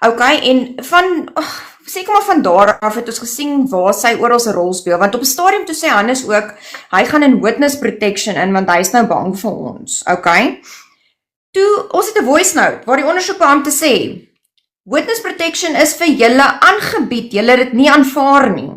Okay, en seker maar van daar af het ons gesien waar sy oral 'n rol speel, want op 'n stadium toe sê Hannes ook, hy gaan in witness protection in, want hy is nou bang vir ons, okay? Toe, ons het 'n voice note, waar die ondersoekbeampte sê, witness protection is vir julle aangebied, julle het dit nie aanvaar nie.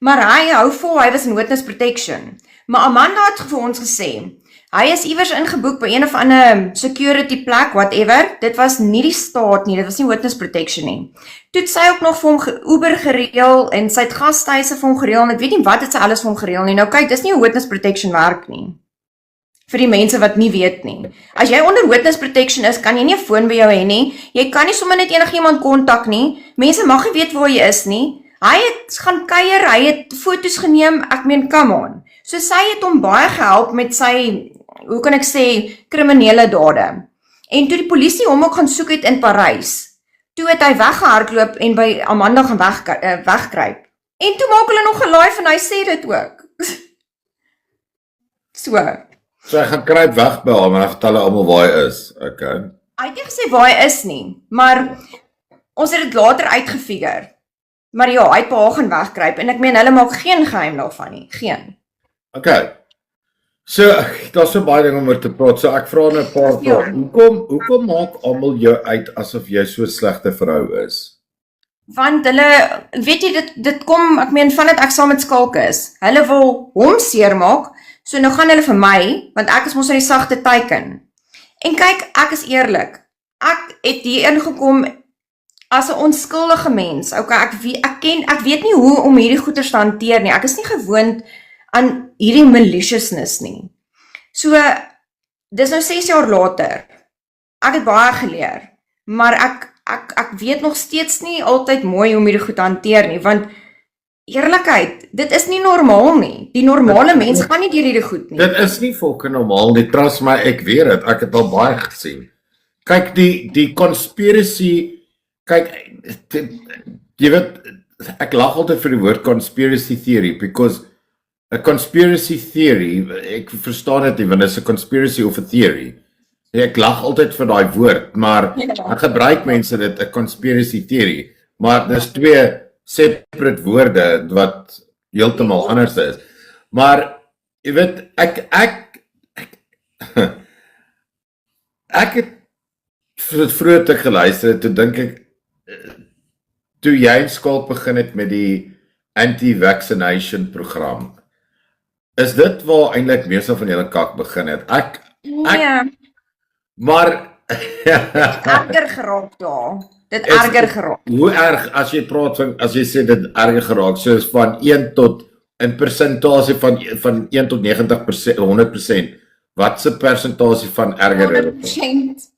Maar hy hou vol, hy was in witness protection. Maar Amanda het vir ons gesê, hy is iewers ingeboek by een of ander security plek, whatever, dit was nie die staat nie, dit was nie witness protection nie. Toe het sy ook nog vir hom Uber gereël, en sy het gastehuise vir hom gereël, en ek weet nie wat het sy alles vir hom gereël nie. Nou kyk, dis nie hoe witness protection werk nie. Vir die mense wat nie weet nie. As jy onder witness protection is, kan jy nie 'n foon by jou hê nie, jy kan nie sommer net enigiemand kontak nie, mense mag nie weet waar jy is nie, hy het gaan kuier, hy het foto's geneem, ek meen, come on. So sy het hom baie gehelp met sy, hoe kan ek sê, kriminele dade. En toe die polisie hom ook gaan soek het in Parys, toe het hy weggehardloop en by Amanda gaan wegkruip. En toe maak hulle nog 'n live en hy sê dit ook. So hy gaan kruip weg by hom en hy vertel almal waar hy is, okay. Hy het nie gesê waar hy is nie, maar ons het dit later uitgefigure. Maar ja, hy het by haar gaan wegkruip, en ek meen, hulle maak geen geheim daarvan nie, geen. Okay, so, daar's so baie dinge om oor te praat, so ek vra nou 'n paar Ja. vrae. Hoekom maak almal jou uit asof jy so 'n slegte vrou is? Want hulle, weet jy, dit kom, ek meen, vandat ek saam met Skalke is, hulle wil hom seermaak, so nou gaan hulle vir my, want ek is mos in die sagte teiken. En kyk, ek is eerlik, ek het hier ingekom as 'n onskuldige mens, okay, ek weet nie hoe om hierdie goeters te hanteer nie, ek is nie gewoond aan hierdie maliciousness nie. So, dis nou 6 jaar later, ek het baie geleer, maar ek weet nog steeds nie altyd mooi hoe om hierdie goed te hanteer nie, want eerlikheid, dit is nie normaal nie. Die normale mens gaan nie deur hierdie goed nie. Dit is nie fucking normaal nie, trust my, ek weet het, ek het al baie gesien. Kyk, die conspiracy, kyk, jy weet, ek lag altyd vir die woord conspiracy theory, because a conspiracy theory, ek verstaan dit nie, want dit is 'n conspiracy of a theory. Ek lag altyd vir daai woord, maar dan gebruik mense dit, 'n conspiracy theory, maar dis twee separate woorde wat heeltemal anders is. Maar jy weet, ek het vroeër te geluister, toe dink ek, toe jy in Skalk begin het met die anti-vaccination program, is dit waar eintlik meeste van julle kak begin het? Ja, Maar erger geraak daar. Dit erger geraak. Hoe erg, as jy praat van, as jy sê dit erger geraak, soos van 1 tot, in persentasie van 1 tot 90%, 100%, wat se persentasie van erger? 100%.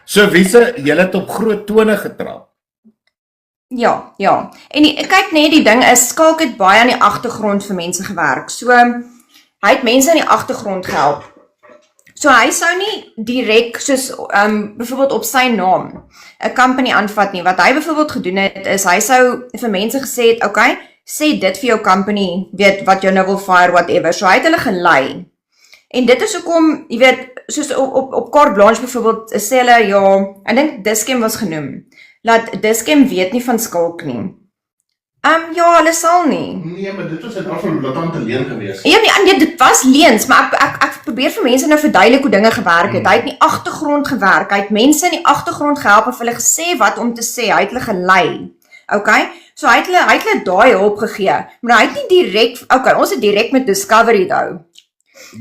So wiese, julle het op groot tone getrap? Ja. En kyk net, die ding is, Skalk het baie aan die agtergrond vir mense gewerk. So, hy het mense in die agtergrond gehelp. So hy sou nie direk, soos byvoorbeeld op sy naam, 'n company aanvat nie. Wat hy byvoorbeeld gedoen het, is hy sou vir mense gesê het, okay, sê dit vir jou company, weet wat jou nou wil fire, whatever. So hy het hulle gelei. En dit is hoekom, jy weet, soos op carte blanche byvoorbeeld, sê hulle, ja, ek dink Dis-Chem was genoem, laat Dis-Chem weet nie van Skalk nie. Ja, hulle sal nie. Nee, maar dit was in afval latant leen geweest. Ja, nee, dit was leens, maar ek probeer vir mense nou verduidelik hoe dinge gewerk het. Hy het in die agtergrond gewerk, hy het mense in die agtergrond gehelp en vir hulle gesê wat om te sê, hy het hulle gelei. Okay? So hy het hulle daai hulp gegee, maar hy het nie direk, okay, ons het direk met Discovery hou.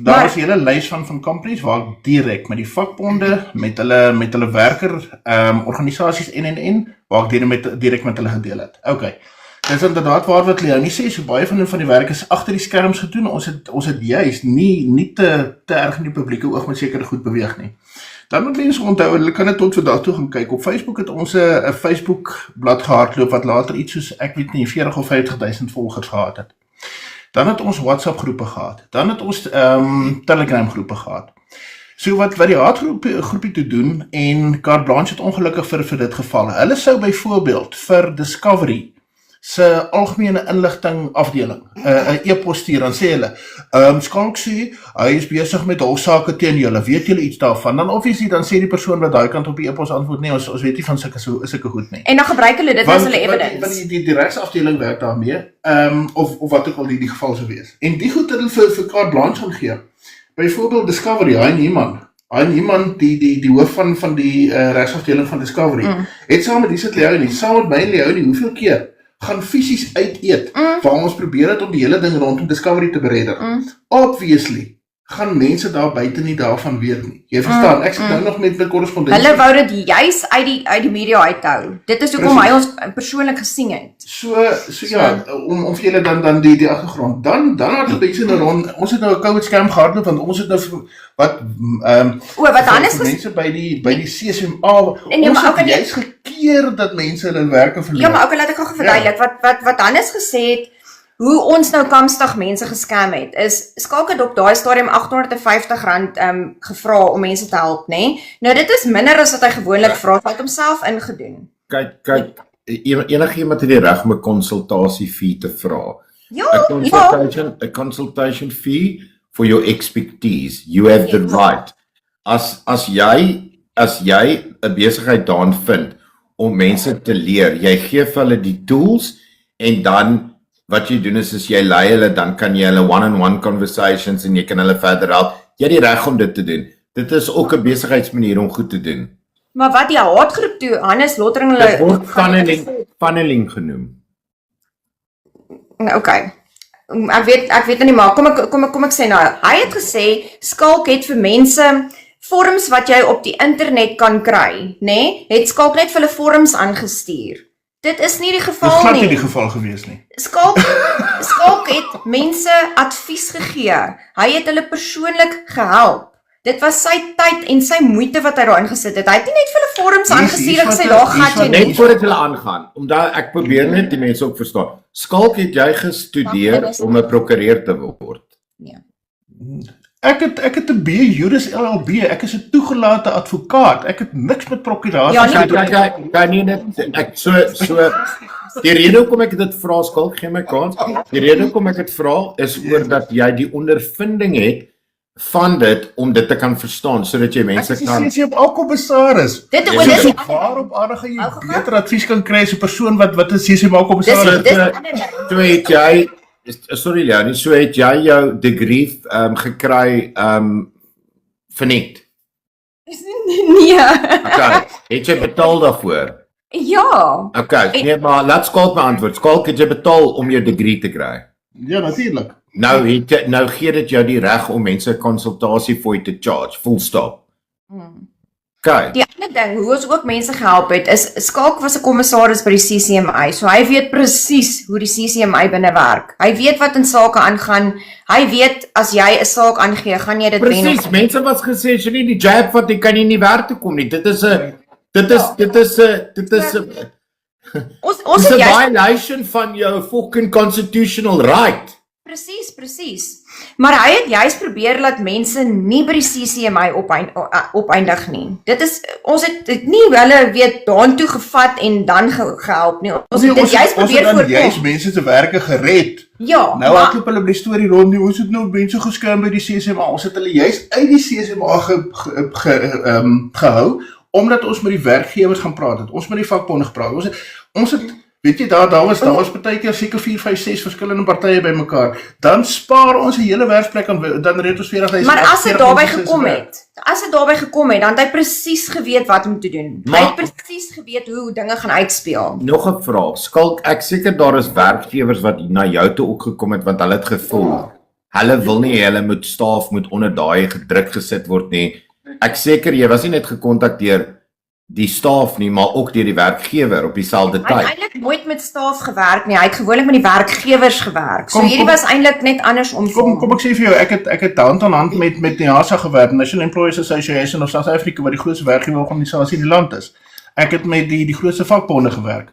Daar is 'n hele lys van companies waar ek direk met die vakbonde, met hulle werker organisasies en waar ek direk met hulle gedeel het. Okay. Dis inderdaad waar wat Leonie sê, so baie van die werk is agter die skerms gedoen. Ons het juist nie te erg in die publieke oog met sekere goed beweeg nie. Dan moet mense onthou, hulle kan dit tot vandag toe gaan kyk. Op Facebook het ons 'n Facebook blad gehardloop wat later iets soos, ek weet nie, 40 of 50.000 volgers gehad het. Dan het ons WhatsApp groepe gehad. Dan het ons Telegram groepe gehad. So wat die haatgroepie toe doen, en Carte Blanche het ongelukkig vir dit geval. Hulle sou byvoorbeeld vir Discovery se algemene inligting afdeling 'n e-pos stuur, dan sê hulle, Skalk sê, hy is besig met hofsaake teen julle, weet julle iets daarvan? Dan obviously, dan sê die persoon wat daai kant op die e-pos antwoord, nee, ons weet nie van sulke goed nie. En dan gebruik hulle dit as hulle evidence. Want die regsafdeling werk daarmee, of wat ook al die geval sou wees. En die goed het hulle vir carte blanche gaan gee. Byvoorbeeld Discovery, Heineman, die hoof van die regsafdeling van Discovery, het saam met Lisa Leoni, saam met my en Leoni, hoeveel keer gaan fisies uit eet, waar ons probeer het om die hele ding rondom Discovery te beredder. Obviously, gaan mense daar buite nie daarvan weet nie. Jy verstaan, ek sit nou nog met korrespondensie. Hulle wou dit juis uit die media uithou. Dit is hoekom hy ons persoonlik gesien het. So ja, om vir julle dan die agtergrond. Dan het die mense nou rond, ons het nou 'n COVID scam gehardloop, want ons het nou wat Hannes mense by die CCMA, Nee, ons maar het juist gekeer dat mense hulle werke verloor. Ja, maar ook laat ek gou verduidelik wat Hannes gesê het. Hoe ons nou Kamsdag mense gescam het, is Skalk het op daai stadium R850 gevra om mense te help, nê? Nou dit is minder as wat hy gewoonlik vra, hy het homself ingedoen. Kyk, enigiemand het die reg om 'n konsultasie fee te vra. Ja, A consultation fee for your expertise. You have the right. As jy 'n besigheid daarin vind om mense te leer, jy gee vir hulle die tools en dan wat jy doen is jy lei hulle, dan kan jy hulle one-on-one conversations en jy kan hulle verder help. Jy het die reg om dit te doen. Dit is ook 'n besigheidsmanier om goed te doen. maar wat die haatgroep toe, Hannes Lottering hulle... Dit word funneling genoem. Okay. Ek weet nie maar, kom ek sê nou, hy het gesê, Skalk het vir mense forums wat jy op die internet kan kry, nê? Het Skalk net vir hulle forums aangestuur. Dit is nie die geval nie. Dit is glad nie die geval gewees nie. Skalk het mense advies gegee. Hy het hulle persoonlik gehelp. Dit was sy tyd en sy moeite wat hy daar ingesit het. Hy het nie net vir hulle forums aangestuur en gesê daar gaan jy nie. Net voordat hulle aangaan, omdat ek probeer net die mense ook verstaan. Skalk, het jy gestudeer om 'n prokureur te word? Nee. Ek het 'n B Juris LLB, ek is 'n toegelate advokaat. Ek het niks met prokurasie te doen. Kan nie net die rede hoekom ek dit vra, Skalk, gee my kans. Die rede hoekom ek dit vra is oor dat jy die ondervinding het van dit om dit te kan verstaan sodat jy mense kan. Ek is op kommissaris. Dit is waarop aardig jy beter advies kan kry as 'n persoon wat 'n CCMA kommissaris So het jy sorry Leonie, so het jy jou degree gekry verniet? Nee. Okay, het jy betaal daarvoor? Ja. Okay, nee, maar laat Skalk beantwoord. Skalk, het jy betaal om jou degree te kry? Ja, natuurlik. Nou gee dit jou die reg om mense 'n konsultasie vir jou te charge, full stop. Okay. Die ander ding, hoe ons ook mense gehelp het, is Skalk was 'n kommissaris by die CCMA, so hy weet presies hoe die CCMA binne werk. Hy weet wat in sake aangaan. Hy weet as jy 'n saak aangee, gaan jy dit wen. Presies, mense was gesê as jy nie die jab vat, jy kan nie werk toe kom nie. Dit is 'n Ons het violation van jou fucking constitutional right. Presies. Maar hy het juist probeer laat mense nie by die CCMA opeindig nie. Ons het nie hulle weet daartoe gevat en dan gehelp nie. Ons het dit juist probeer voorkom. Ons het juist mense se werke gered. Ja, nou hardloop hulle by die storie rond nie. Ons het nou mense geskam by die CCMA. Ons het hulle juist uit die CCMA gehou omdat ons met die werkgewers gaan praat het. Ons met die vakbonde gepraat. Ons het weet jy, daar was partykeer seker 4, 5, 6 verskillende partye bymekaar. Dan spaar ons 'n hele werksplek aan, dan red ons 40.000. Maar as dit daarby gekom het, dan het hy presies geweet wat om te doen. Hy het presies geweet hoe dinge gaan uitspeel. Nog 'n vraag. Skalk, ek seker daar is werkgewers wat na jou toe ook gekom het want hulle het gevoel hulle wil nie hulle moet staf moet onder daai gedruk gesit word nie. Ek seker jy was nie net gekontak deur die staf nie, maar ook deur die werkgewer op dieselfde tyd. Hy het eintlik nooit met staf gewerk nie. Hy het gewoonlik met die werkgewers gewerk. So hierdie was eintlik net andersom. Kom ek sê vir jou, ek het hand aan hand met NASA gewerk, National Employees Association of South Africa, wat die grootste werkgewerorganisasie in die land is. Ek het met die grootste vakbonde gewerk.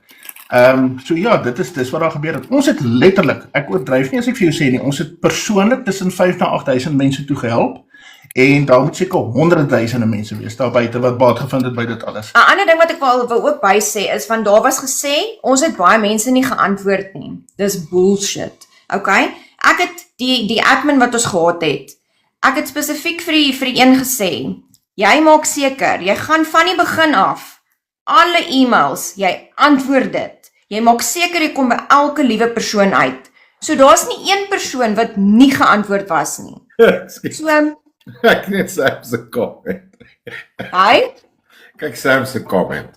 So ja, dis wat daar gebeur het. Ons het letterlik, ek oordryf nie as ek vir jou sê nie, ons het persoonlik tussen 5 na 8.000 mense toe gehelp. En daar moet seker honderde duisende mense wees daar buite wat baat gevind het by dit alles. 'n Ander ding wat ek wil ook by sê is van daar was gesê ons het baie mense nie geantwoord nie. Dis bullshit. Okay? Ek het die admin wat ons gehad het. Ek het spesifiek vir die een gesê, jy maak seker, jy gaan van die begin af alle e-mails, jy antwoord dit. Jy maak seker jy kom by elke liewe persoon uit. So daar's nie een persoon wat nie geantwoord was nie. So, Kyk net Sam se comment. hy Kyk Sam se comment.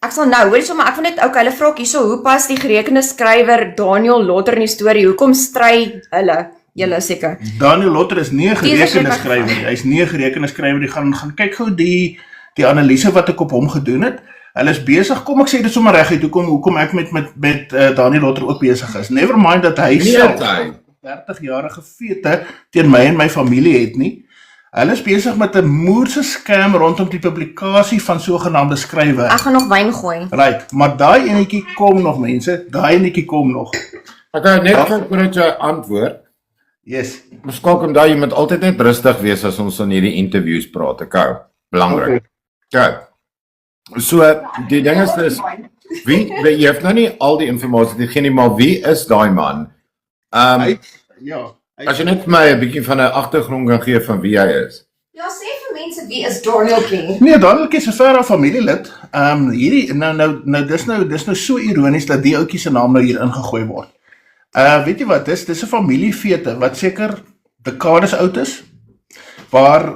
Ek sal nou, hoorie sommer, ek wil net hulle vra ook hierso, hoe pas die gerekende skrywer Daniel Lotter in die storie? Hoekom stry hulle? Julle seker. Daniel Lotter is nie 'n Die is gerekende seker- skrywer nie. Hy's nie 'n gerekende skrywer nie. Gaan kyk gou die analise wat ek op hom gedoen het. Hulle is besig, kom ek sê dit sommer reguit, hoekom ek met Daniel Lotter ook besig is. Never mind dat hy self 30-jarige fete teen my en my familie het nie. Hulle is besig met 'n moerse scam rondom die publikasie van sogenaamde skryfwerk. Ek gaan nog wyn gooi. Right, maar daai enetjie kom nog mense, daai enetjie kom nog. Ek gaan net voordat jy antwoord. Yes. Beskak om daai jy moet altyd net rustig wees as ons aan hierdie interviews praat. Okay. Belangrik. Okay. So die ding is wie jy het nou nie al die inligting gegee nie, maar wie is daai man? As jy net vir my 'n bietjie van 'n agtergrond kan gee van wie hy is. Ja, sê vir mense wie is Daniel King? Nee, Daniel is 'n verre familielid. Hierdie dis nou so ironies dat die ouetjie se naam nou hier ingegooi word. Weet jy wat, dis 'n familiefete wat seker dekades oud is. Waar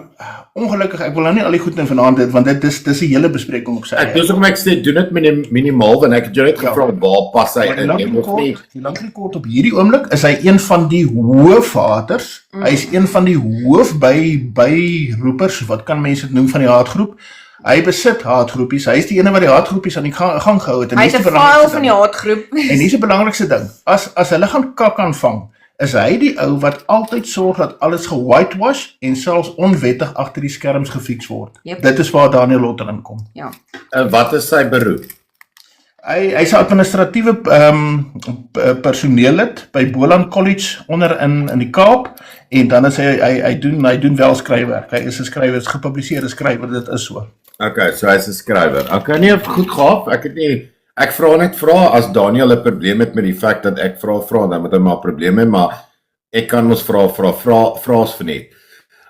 ongelukkig, ek wil nou nie al die goed in vanaand dit, want dit is 'n hele bespreking op sy Ek dis hoekom ek sê doen dit minimaal want ek het jou net gevra waar pas hy in en of nie. Die lank kort op hierdie oomblik is hy een van die hoofhaters. Hy is een van die hoofbyroepers, wat kan mense dit noem, van die haatgroep. Hy besit haatgroepies. Hy is die ene wat die haatgroepies aan die gang gehou het. Hy het 'n file van die haatgroep. En dis die belangrikste ding. As hulle gaan kak aanvang, is hy die ou wat altyd sorg dat alles ge-whitewash en selfs onwettig agter die skerms gefiks word. Yep. Dit is waar Daniel Lotter inkom. Ja. Wat is sy beroep? Hy's 'n administratiewe personeellid by Boland College onder in die Kaap en dan is hy doen wel skryfwerk. Hy is 'n skrywer, is gepubliseerde skrywer, dit is so. Okay, so hy's 'n skrywer. Okay, nee, goed gaaf. Ek vra net as Daniel 'n probleem het met die feit dat ek vra dan moet hy maar probleme, maar ek kan mos vra's vir net.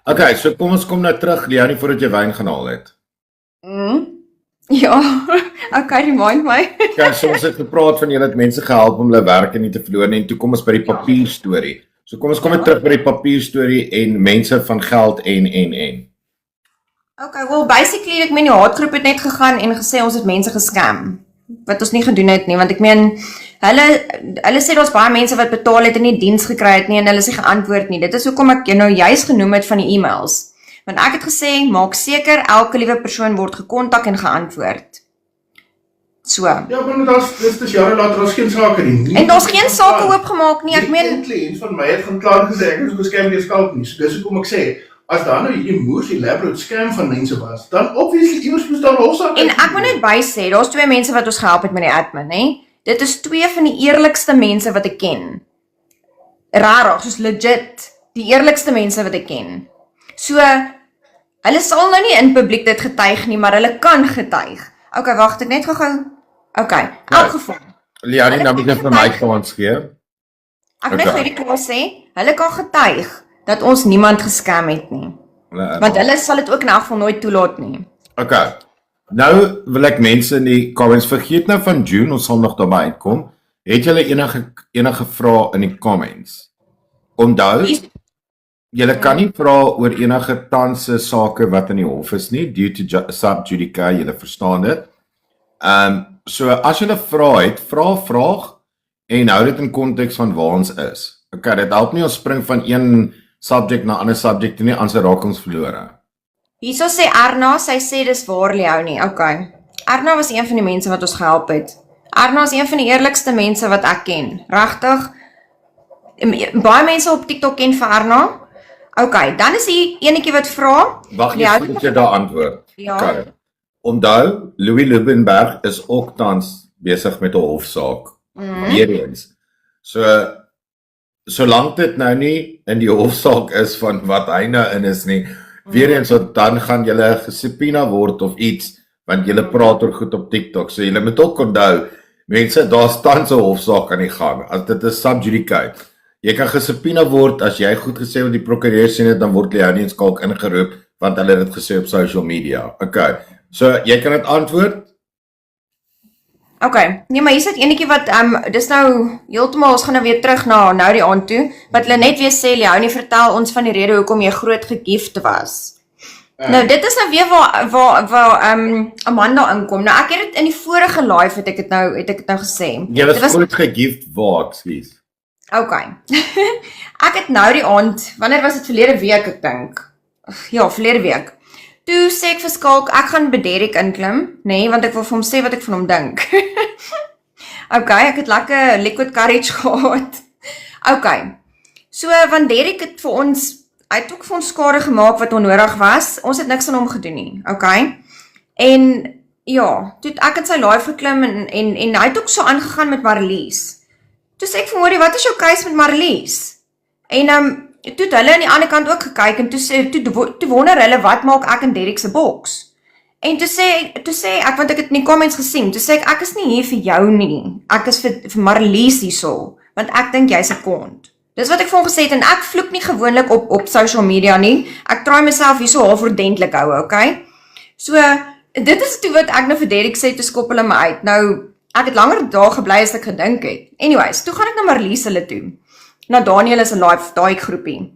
Okay, so kom ons kom nou terug, Leonie, voordat jy wyn gaan haal het. Ja, okay, remind my. Ja, so ons het gepraat van julle het mense gehelp om hulle werk nie te verloor nie en toe kom ons by die papierstorie. So kom ons kom net terug by die papierstorie en mense van geld en. Okay, well basically ek meen die haatgroep het net gegaan en gesê ons het mense gescam. Wat ons nie gedoen het nie, want ek meen hulle sê daar's baie mense wat betaal het en nie diens gekry het nie en hulle sê geantwoord nie. Dit is hoekom ek jou nou juist genoem het van die e-mails. Want ek het gesê maak seker elke liewe persoon word gekontak en geantwoord. So. Ja, maar dis jare later, daar's geen sake nie. En daar's geen sake oopgemaak nie. Ek meen die kliënt van my het gaan klaar gesê ek is geskam deur skalk nie. So dis hoekom ek sê as daar nou hierdie moers elaborate scam van mense was, dan obviously iewers moes daar hofsaak. En ek moet net by sê, daar's 2 mense wat ons gehelp het met die admin, hè. Dit is 2 van die eerlikste mense wat ek ken. Rarig, soos legit, die eerlikste mense wat ek ken. So hulle sal nou nie in publiek dit getuig nie, maar hulle kan getuig. Okay, wag, ek net gou-gou. Okay, in elk geval. Leonie, nou moet jy vir my kans gee. Ek wil net vir die klas sê, hulle kan getuig dat ons niemand geskam het nie. Want hulle sal dit ook in elk geval nooit toelaat nie. Okay. Nou wil ek mense in die comments vergeet nou van June, ons sal nog daarby uitkom. Het julle enige vrae in die comments? Onthou, julle kan nie vra oor enige tans sake wat in die hof is nie, due to sub judice, julle verstaan dit. So as julle vra het, vra 'n vraag en hou dit in konteks van waar ons is. Okay, dit help nie ons spring van een subject na ander subject nie, anders raak ons verlore. Hierso sê Erna, sy sê dis waar Leonie. Okay. Erna was een van die mense wat ons gehelp het. Erna is een van die eerlikste mense wat ek ken. Regtig. Baie mense op TikTok ken vir Erna. Okay, dan is hier enetjie wat vra. Wag jy voordat jy daar antwoord. Ja. Okay. Onthou, Louis Lubenberg is ook tans besig met 'n hofsaak. Weer eens. So solank dit nou nie in die hofsaak is van wat hy nou in is nie, weer eens, want dan gaan julle gesubpoena word of iets, want julle praat oor goed op TikTok, so julle moet ook onthou, mense, daar staan so 'n hofsaak aan die gang, as dit is sub judice. Jy kan gesubpoena word, as jy goed gesê wat die prokureur sien het, dan word jy nie in skalk ingeroep, want hulle het dit gesê op social media. Okay, so jy kan dit antwoord? Okay, nee, maar hier sit enetjie wat, dis nou, heeltemal, ons gaan nou weer terug na nou die aand toe, wat hulle net weer sê, Leonie, vertel ons van die rede hoekom jy groot gegift was. Nou, dit is nou weer waar Amanda inkom. Nou, ek het dit in die vorige live, het ek het nou gesê. Jy was groot gegift waar, excuse. Okay. Ek het nou die aand, wanneer was dit verlede week, ek dink? Ja, verlede week. Toe sê ek vir Skalk, ek gaan by Derek inklim, nee, want ek wil vir hom sê wat ek van hom dink. Okay, ek het lekker liquid courage gehad. Okay, so, want Derek het vir ons, hy het ook vir ons skade gemaak wat onnodig was, ons het niks aan hom gedoen nie, okay? En, ja, toe ek het sy live geklim en hy het ook so aangegaan met Marlies. Toe sê ek vir hom, wat is jou case met Marlies? En, toe het hulle aan die ander kant ook gekyk, en toe wonder hulle, wat maak ek in Derek se boks? En toe sê ek, want ek het in die comments gesien, toe sê ek is nie hier vir jou nie, ek is vir Marlies hierso, want ek dink jy's 'n kont. Dis wat ek vir hom gesê het, en ek vloek nie gewoonlik op social media nie, ek try myself hierso half ordentlik hou, okay? So, dit is toe wat ek nou vir Derek sê, toe skop hulle my uit. Nou, ek het langer daar gebly as ek gedink het. Anyways, toe gaan ek na Marlies hulle toe, na Daniel is 'n live, daai groepie.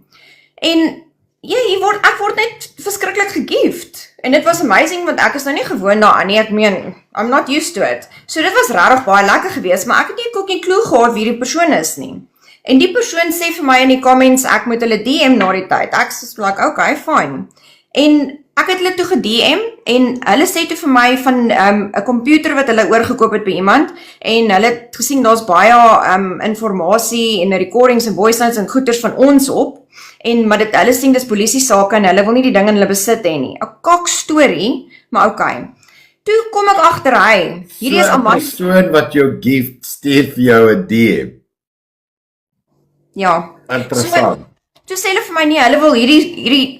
En, ja, ek word net verskriklik gegift. En dit was amazing, want ek is nou nie gewoon daaraan nie, ek meen, I'm not used to it. So dit was regtig baie lekker geweest, maar ek het nie 'n kokkie klou gehad wie die persoon is nie. En die persoon sê vir my in die comments, ek moet hulle DM na die tyd. Ek sê like, okay, fine. En ek het hulle toe ge-DM, en hulle sê toe vir my van 'n komputer wat hulle oorgekoop het by iemand, en hulle het gesien, daar's baie informasie en recordings en voice notes en goeders van ons op, maar hulle sien dis polisie sake, en hulle wil nie die ding in hulle besit hê nie. 'n Kak storie, maar okay. Toe kom ek agter hy, hierdie is Amanda. So 'n persoon wat jou gift stuur vir jou 'n DM. Ja. Interessant. Toe sê hulle vir my nie, hulle wil hierdie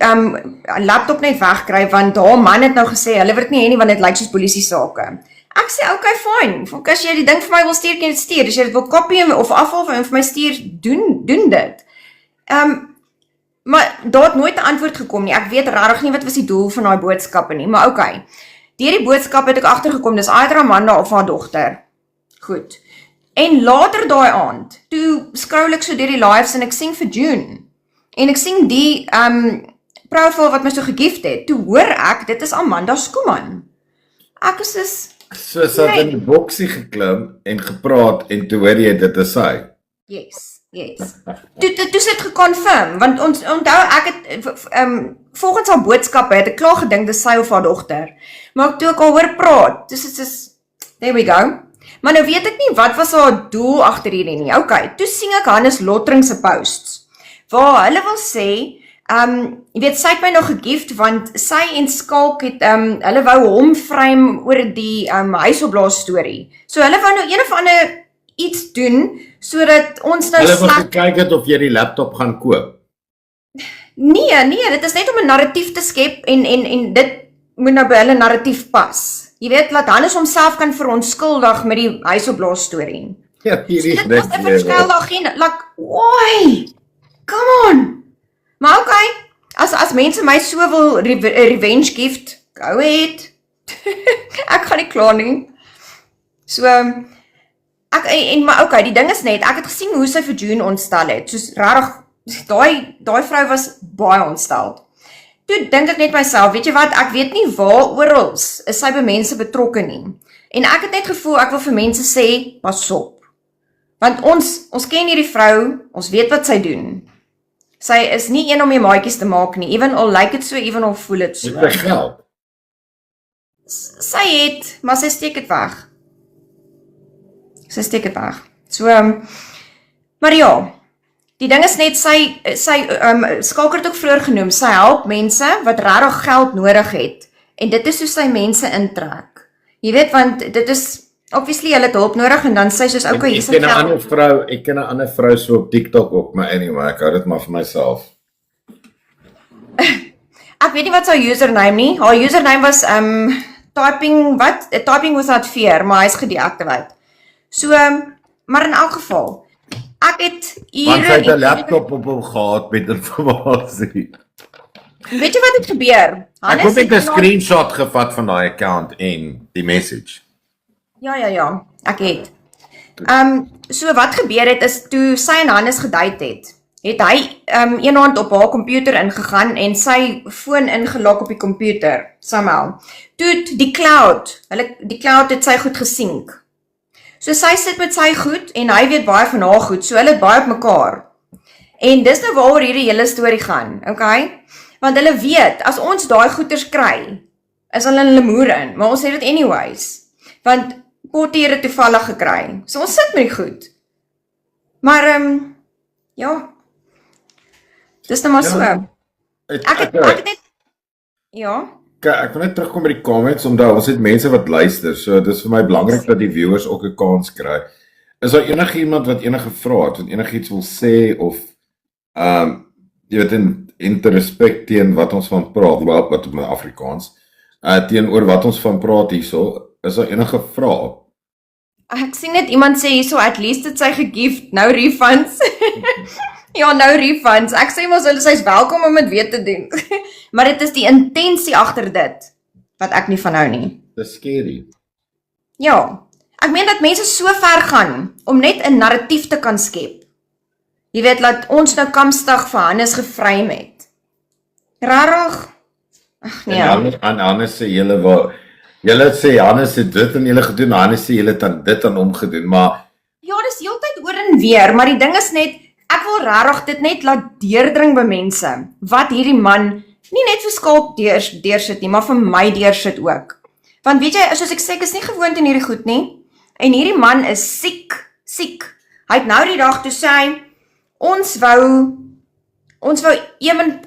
laptop net wegkry, want haar man het nou gesê, hulle wil dit nie hê nie, want dit lyk soos polisie sake. Ek sê, okay, fine, as jy die ding vir my wil stuur, kan jy dit stuur, as jy dit wil kopie of afhaal en vir my stuur, doen dit. Maar daar het nooit 'n antwoord gekom nie, ek weet regtig nie wat was die doel van daai boodskappe nie, maar okay. Deur die boodskap het ek agtergekom, dis either Amanda of haar dogter. Goed. En later daai aand, toe scroll ek so deur die lives en ek sien vir June. En ek sien die profile wat my so gegift het. Toe hoor ek, dit is Amanda Skuman. Ek is So sy het in die boksie geklim en gepraat en toe hoor jy dit is sy. Yes. Toe sit geconfirm, want onthou ek het volgens haar boodskappe het ek klaar gedink dis sy of haar dogter. Maar toe ek al hoor praat, dis there we go. Maar nou weet ek nie wat was haar doel agter hierdie nie. Okay, toe sien ek Hannes Lottering se posts waar hulle wil sê, jy weet, sy het my nog gegift, want sy en Skalk het, hulle wou hom frame oor die huisopblaas storie. So hulle wou nou een of ander iets doen, sodat ons nou hulle wil gekyk het of jy die laptop gaan koop. Nee, dit is net om 'n narratief te skep, en dit moet nou by hulle narratief pas. Jy weet, laat Hannes homself kan verontskuldig met die huisopblaas storie. Ja, hierdie So dit was 'n verskeldag en, like, why? Come on! Maar okay, as mense my so wil revenge gift, go ahead. Ek gaan nie klaar nie. So, maar okay, die ding is net, ek het gesien hoe sy vir June ontstel het. Soos rarig, daai vrou was baie ontstel. Toe dink ek net myself, weet jy wat, ek weet nie waar oral is sy by mense betrokke nie. En ek het net gevoel, ek wil vir mense sê, pas op. Want ons ken hierdie vrou, ons weet wat sy doen. Sy is nie een om die maatjies te maak nie, even al lyk dit so, even al voel dit so. Dit is geld. Sy het, maar sy steek dit weg. So, maar ja, die ding is net, sy Skalk het ook vroeër genoem, sy help mense wat regtig geld nodig het, en dit is hoe sy mense intrek. Jy weet, want dit is, obviously hulle het hulp nodig en dan sê sy soos okay, hier Ek is ken 'n geld. ander vrou, ek ken 'n ander vrou so op TikTok ook, maar anyway, ek hou dit maar vir myself. Ek weet nie wat sy username nie. Haar username was typing without fear, maar hy's gedeactivate. So, maar in elk geval, ek het Want sy het 'n ure laptop op hom gehad met informasie. weet jy wat het gebeur? Ek het net 'n het vanaand- screenshot gevat van daai account en die message. Ja, ek het. So wat gebeur het is toe sy en Hannes gedate het hy een hand op haar komputer ingegaan en sy foon ingelok op die komputer somehow. Toe het die cloud het sy goed gesink. So sy sit met sy goed en hy weet baie van haar goed, so hulle het baie op mekaar. En dis nou waaroor hierdie hele storie gaan, okay? Want hulle weet, as ons daai goeders kry, is hulle in lemoer in, maar ons het dit anyways. Want Pottier het toevallig gekry. So ons sit met die goed. Maar ja. Dis nou maar so. Ek het net ja. Ek wil net terugkom by die comments omdat ons het mense wat luister. So dis vir my belangrik dat die viewers ook 'n kans kry. Is daar enigiemand wat enige vrae het, wat enigiets wil sê of jy weet in respek teen wat ons van praat, wat op my Afrikaans, teenoor wat ons van praat hierso, is daar enige vrae? Ek sien net iemand sê hierso at least het sy gegift, nou refunds. Ja, nou refunds. Ek sê mos hulle sy's welkom om dit weer te doen. Maar dit is die intensie agter dit wat ek nie van hou nie. Dis scary. Ja. Ek meen dat mense so ver gaan om net 'n narratief te kan skep. Jy weet laat ons nou Kampsdag vir Hannes gevry het. Rarig. Ag nee. En Hannes sê julle sê Hannes het dit en julle gedoen, Hannes sê julle het dan dit aan hom gedoen, maar Ja, dis heeltyd oor en weer, maar die ding is net ek wil regtig dit net laat deurdring by mense wat hierdie man nie net vir Skalk deursit nie, maar vir my deursit ook. Want weet jy, soos ek sê, ek is nie gewoond aan hierdie goed nie. En hierdie man is siek. Hy het nou die dag toe sê hy, ons wou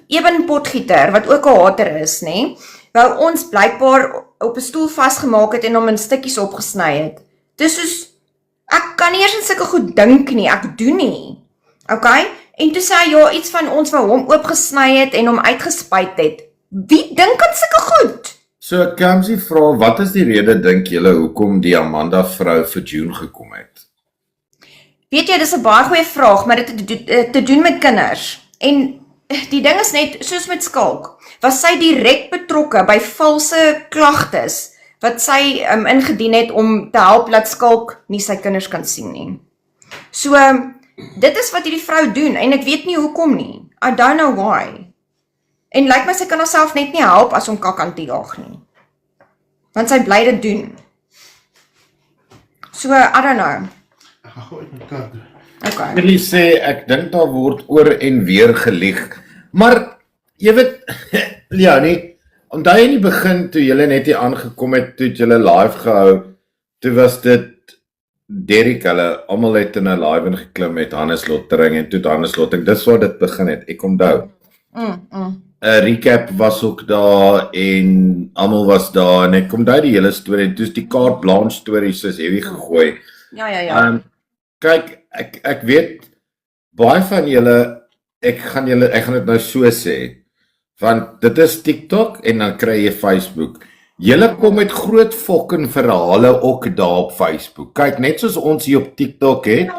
Eben Potgieter, wat ook 'n hater is, nê, wou ons blykbaar op 'n stoel vasgemaak het en hom in stukkies opgesny het. Dis soos ek kan nie eers aan sulke goed dink nie, ek doen nie. Okay? En toe sê hy ja, iets van ons wou hom oopgesny het en hom uitgespuit het. Wie dink aan sulke goed? So Kamsie vra, wat is die rede dink julle hoekom die Amanda vrou vir June gekom het? Weet jy, dis 'n baie goeie vraag, maar dit het te doen met kinders. En die ding is net, soos met Skalk, was sy direk betrokke by valse klagtes wat sy ingedien het om te help dat Skalk nie sy kinders kan sien nie. So, dit is wat hierdie vrou doen en ek weet nie hoekom nie. I don't know why. En lyk my sy kan haarself net nie help as om kak aan te jaag nie. Want sy bly dit doen. So, I don't know. Ek gaan gou uit my kar. Okay. Ek wil sê ek dink daar word oor en weer gelieg. Maar jy weet Leonie, onthou jy in die begin toe julle net hier aangekom het, toe julle live gehou, toe was dit Derrick, hulle almal het in 'n live ingeklim met Hannes Lottering en toe Hannes Lottering, dis waar dit begin het. Ek onthou. 'n recap was ook daar en almal was daar en ek onthou die hele storie en toe's die carte blanche storie soos heavy gegooi. Ja. Kyk, ek weet baie van julle ek gaan dit nou so sê, want dit is TikTok en dan kry jy Facebook. Julle kom met groot fucking verhale ook daar op Facebook. Kyk, net soos ons hier op TikTok het,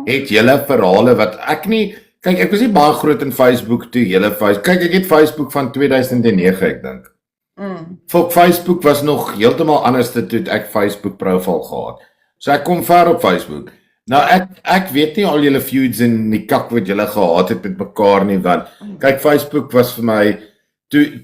het julle verhale wat ek nie, kyk, ek was nie baie groot in Facebook toe julle kyk, ek het Facebook van 2009 ek dink. Facebook was nog heeltemal anders toe ek Facebook profiel gehad. So ek kom ver op Facebook. Nou ek weet nie al julle feuds en die kak wat julle gehad het met mekaar nie, want kyk Facebook was vir my toe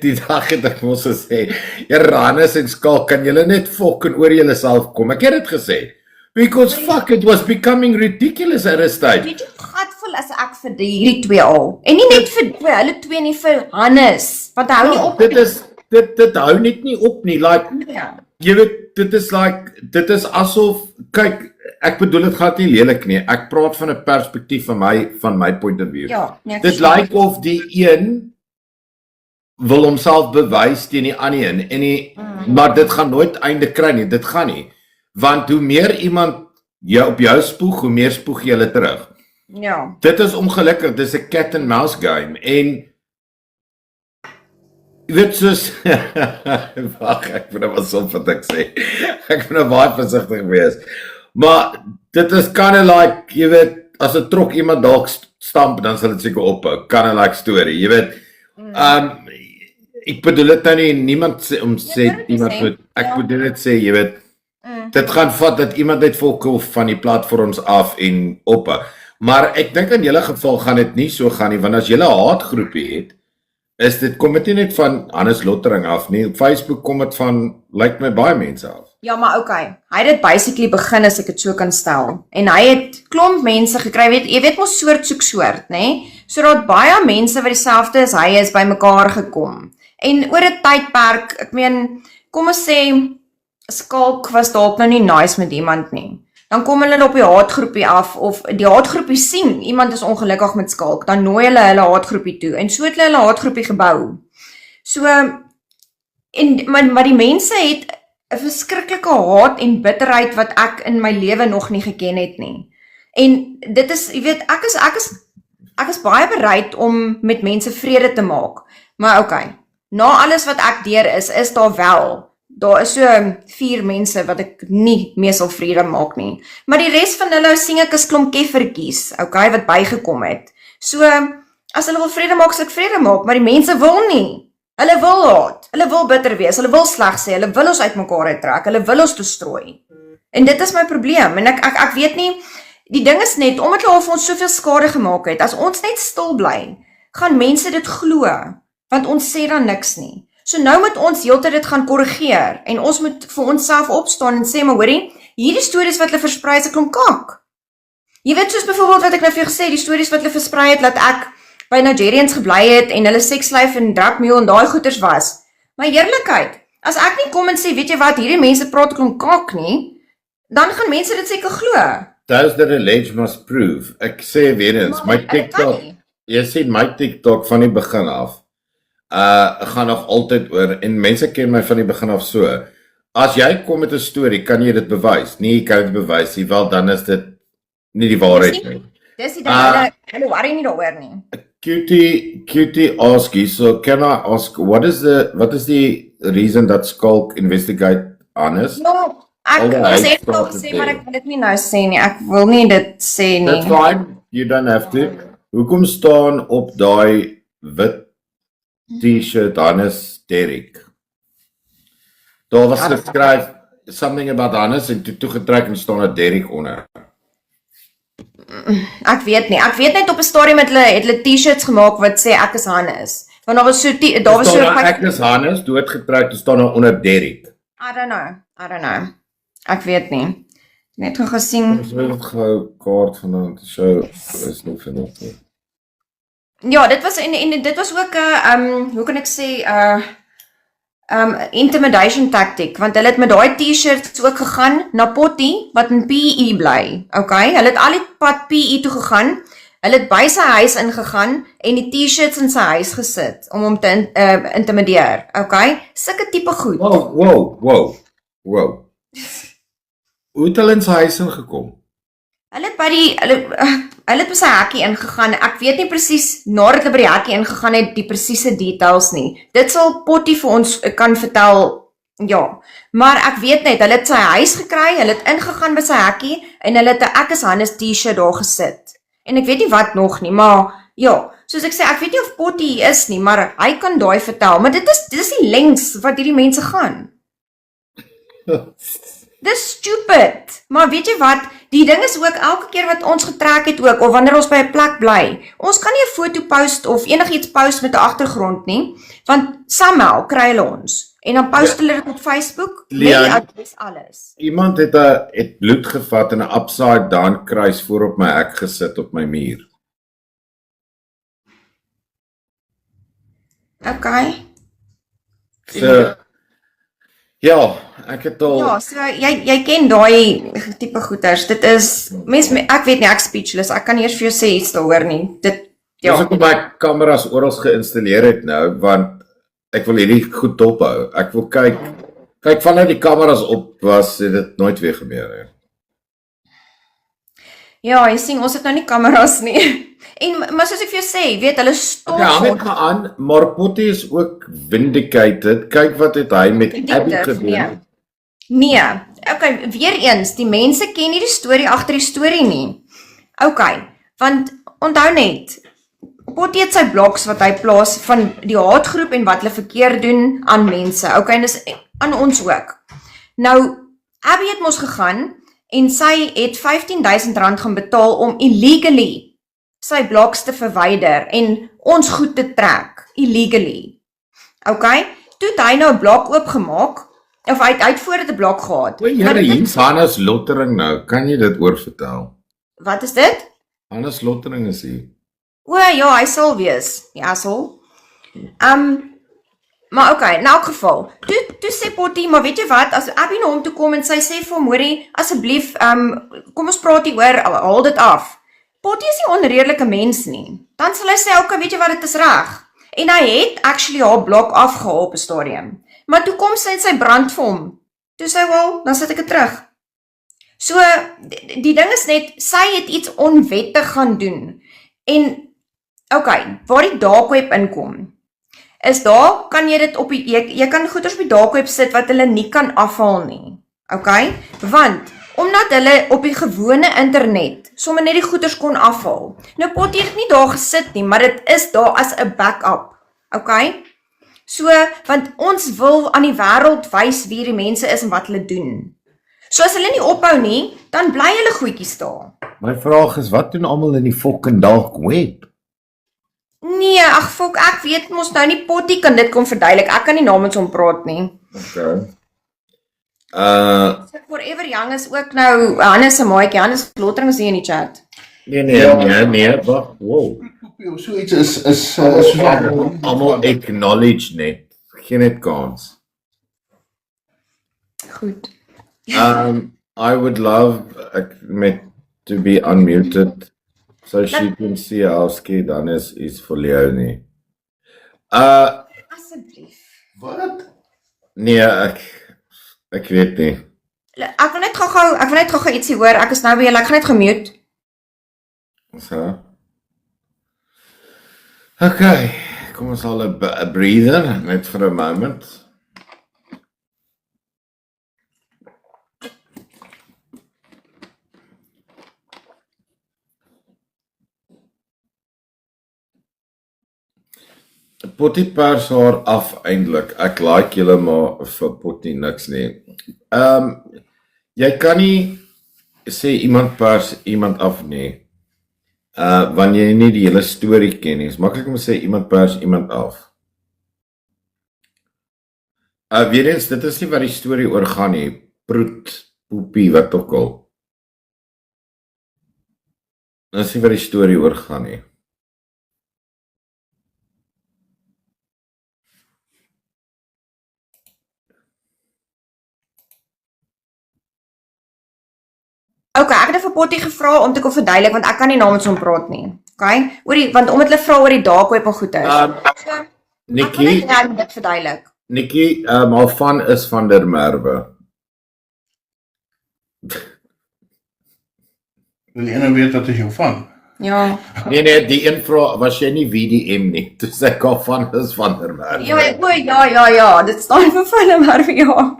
die dag het ek mos gesê, Hannes en Skalk, kan julle net fucking oor julle self kom. Ek het dit gesê. Because fuck, it was becoming ridiculous at a stage. Weet jy hoe gatvol is ek vir hierdie twee al? En nie net vir hulle twee nie, vir Hannes, want hy hou nie op nie. Dit hou net nie op nie. Like, jy weet, dit is asof, kyk, ek bedoel dit gaan nie lelik nie. Ek praat van 'n perspektief van my point of view. Ja, nee, dit lyk of die een wil homself bewys teen die ander een en maar dit gaan nooit einde kry nie. Dit gaan nie. Want hoe meer iemand op jou spoeg, hoe meer spoeg jy hulle terug. Ja. Dit is ongelukkig, dis 'n cat and mouse game en jy weet soos wag, ek moet nou pas op wat ek sê. Ek moet nou baie versigtig wees. Maar dit is kinda like, jy weet, as 'n trok iemand dalk stamp, dan sal dit seker ophou. Kinda like story, jy weet. Ek bedoel dit nou nie, niemand sê iemand moet, ek bedoel dit sê, jy weet, dit gaan vat dat iemand net volkom van die platforms af en ophou. Maar ek dink in julle geval gaan dit nie so gaan nie, want as julle 'n haatgroepie het, kom dit nie net van Hannes Lottering af nie. Op Facebook kom dit van, lyk my, baie mense af. Ja, maar okay. Hy het dit basically begin, as ek dit so kan stel. En hy het klomp mense gekry, jy weet mos soort soek soort, nê? So daar baie mense wat dieselfde as hy is bymekaar gekom. En oor 'n tydperk, ek meen, kom ons sê Skalk was dalk nou nie nice met iemand nie. Dan kom hulle op die haatgroepie af, of die haatgroepie sien iemand is ongelukkig met Skalk, dan nooi hulle haatgroepie toe en so het hulle haatgroepie gebou. So maar die mense het 'n verskriklike haat en bitterheid wat ek in my lewe nog nie geken het nie. En dit is, jy weet, ek is baie bereid om met mense vrede te maak. Maar okay, na alles wat ek deur is daar is so 4 mense wat ek nie mee sal vrede maak nie. Maar die res van hulle sien ek is klomp keffertjies, okay, wat bygekom het. So, as hulle wil vrede maak, sal ek vrede maak, maar die mense wil nie. Hulle wil haat, hulle wil bitter wees, hulle wil sleg sê, hulle wil ons uitmekaar uittrek, hulle wil ons destrooi. En dit is my probleem, en ek weet nie, die ding is net, omdat hulle vir ons soveel skade gemaak het, as ons net stil bly, gaan mense dit glo, want ons sê dan niks nie. So nou moet ons heeltyd dit gaan korrigeer, en ons moet vir onsself opstaan en sê, maar hoorie, hierdie stories wat hulle versprei is 'n klomp kak. Jy weet, soos byvoorbeeld wat ek nou vir jou gesê, die stories wat hulle versprei het, dat ek by Nigerians gebly het, en hulle sekslyf en drugmule en daai goeters was. Maar eerlikheid, as ek nie kom en sê, weet jy wat, hierdie mense praat klomp kak nie, dan gaan mense dit seker glo. Does the alleged must prove. Ek sê weer eens, my TikTok, jy sien my TikTok van die begin af, gaan nog altyd oor, en mense ken my van die begin af so, as jy kom met 'n storie, kan jy dit bewys? Nee, jy kan dit bewys nie, wel dan is dit nie die waarheid nie. Dis die ding, hulle worry nie daaroor nie. Cutie ask you, so can I ask, what is the reason that Skalk investigate Hannes? No, ek sê dit al gesê, maar ek wil dit nie nou sê nie, ek wil nie dit sê nie. That's fine, you don't have to. Hoekom staan op daai wit t-shirt Hannes Derek? Daar was geskryf something about Hannes en toe getrek en staan 'n Derek onder. Ek weet nie. Ek weet net op 'n stadium het hulle t-shirts gemaak wat sê ek is Hannes. Want daar was so ek is Hannes doodgetrek, toe staan daar onder Derek. I don't know. Ek weet nie. Net gou gesien. Ons wil gou kaart van die show is nog vanoggend. Ja, dit was en dit was ook 'n hoe kan ek sê intimidation tactic, want hulle het met daai t-shirts ook gegaan na Potty wat in PE bly. Okay, hulle het al die pad PE toe gegaan. Hulle het by sy huis ingegaan en die t-shirts in sy huis gesit om hom te intimideer. Okay, sulke tipe goed. Wow. Hoe het hulle in sy huis ingekom? Hulle het hulle het by sy hekkie ingegaan. Ek weet nie presies nadat hulle by die hekkie ingegaan het die presiese details nie. Dit sal Potty vir ons kan vertel. Ja, maar ek weet net, hulle het sy huis gekry, hulle het ingegaan by sy hekkie en hulle het 'n Ek is Hannes t-shirt daar gesit. En ek weet nie wat nog nie, maar ja, soos ek sê, ek weet nie of Potty is nie, maar hy kan daai vertel. Maar dit is die lengs wat hierdie mense gaan. Dis stupid. Maar weet jy wat, die ding is ook, elke keer wat ons getrek het ook, of wanneer ons by 'n plek bly, ons kan nie 'n foto post of enigiets post met 'n agtergrond nie, want somehow kry hulle ons. En dan post hulle dit op Facebook, met die adres alles. Iemand het bloed gevat en 'n upside down kruis voor op my hek gesit op my muur. Okay. So, ja, ek het al... Ja, so jy ken daai tipe goeters. Dit is, ek weet nie, ek speechless, ek kan nie eers vir jou sê iets daaroor nie. Dis ook my kameras oral geïnstalleer het nou, want ek wil hierdie goed dophou. Ek wil kyk, Kyk, vanuit die kameras op was, het dit nooit weer gebeur, hè. Ja, jy sien, ons het nou nie kameras nie. Maar soos ek vir jou sê, weet, hulle stom. Ja, hang net maar aan, maar Potty is ook vindicated. Kyk wat het hy met Abby gedoen. Nee, okay, weer eens, die mense ken nie die storie agter die storie nie. Okay, want onthou net, Potty het sy blogs wat hy plaas van die haatgroep en wat hulle verkeerd doen aan mense. Okay, en dis aan ons ook. Nou, Abby het mos gegaan en sy het R15,000 gaan betaal om illegally sy blogs te verwyder en ons goed te trek, illegally. Okay, toe het hy nou 'n blog oopgemaak, of hy het voor dit 'n blog gehad. O, jare, hier's Hannes Lottering nou, kan jy dit oorvertel? Wat is dit? Hannes Lottering is hier. O ja, hy sal wees, die asshole. Maar okay, in elk geval, toe sê Potty, maar weet jy wat, as Abby na hom toe kom en sy sê vir hom, hoorie, asseblief, kom ons praat hier oor, haal dit af. Potty is nie 'n onredelike mens nie. Dan sal hy sê, okay, weet jy wat, dit is reg. En hy het actually haar blok afgehaal op 'n stadium. Maar toe kom sy en sy brand vir hom. Toe sê, wel, dan sit ek dit terug. So, die ding is net, sy het iets onwettig gaan doen. En, okay, waar die dark web inkom, is daar, kan jy dit op die, jy kan goeders op die dark web sit wat hulle nie kan afhaal nie. Okay? Want, omdat hulle op die gewone internet sommer net die goeders kon afhaal. Nou Potty het nie daar gesit nie, maar dit is daar as 'n backup. Okay? So, want ons wil aan die wêreld wys wie die mense is en wat hulle doen. So as hulle nie ophou nie, dan bly hulle goedjies daar. My vraag is, wat doen almal in die fucking dark web? Nee, ag fok, ek weet mos nou nie, Potty kan dit kom verduidelik. Ek kan nie namens hom praat nie. Okay. So Forever Young is ook nou Hannes se maatjie, Hannes Lottering is hier in die chat. Nee, wag, wow. So iets is Almal acknowledge net, geen net kans. Goed. I would love to be unmuted so she can see how scared Hannes is for Leonie. Asseblief. Wat? Nee, ek weet nie. Ek wil net gou-gou ietsie hoor. Ek is nou by julle. Ek gaan net gemute. So. Okay, kom ons haal 'n breather net vir 'n moment. Potty pers haar af eintlik. Ek like julle maar vir Potty niks nie. Jy kan nie sê iemand pers iemand af nie. Wanneer jy nie die hele storie ken nie. Is maklik om te sê iemand pers iemand af. Weer eens, dit is nie wat die storie oor gaan nie. Proet, poepie, wat ook al. Dit is nie wat die storie oor gaan nie. Okay, ek het vir Potty gevra om te kom verduidelik, want ek kan nie namens hom praat nie. Okay? Want omdat hulle vra oor die dark web en goeie is. Nikki, ek moet dit verduidelik. Nikki, maar van is van der Merwe. Wil jy nou weet wat is jou van? Ja. Nee, die een vraag, was jy nie VDM nie? Toe sê ek al van is van der Merwe. Ja, dit staan vir hulle maar ja.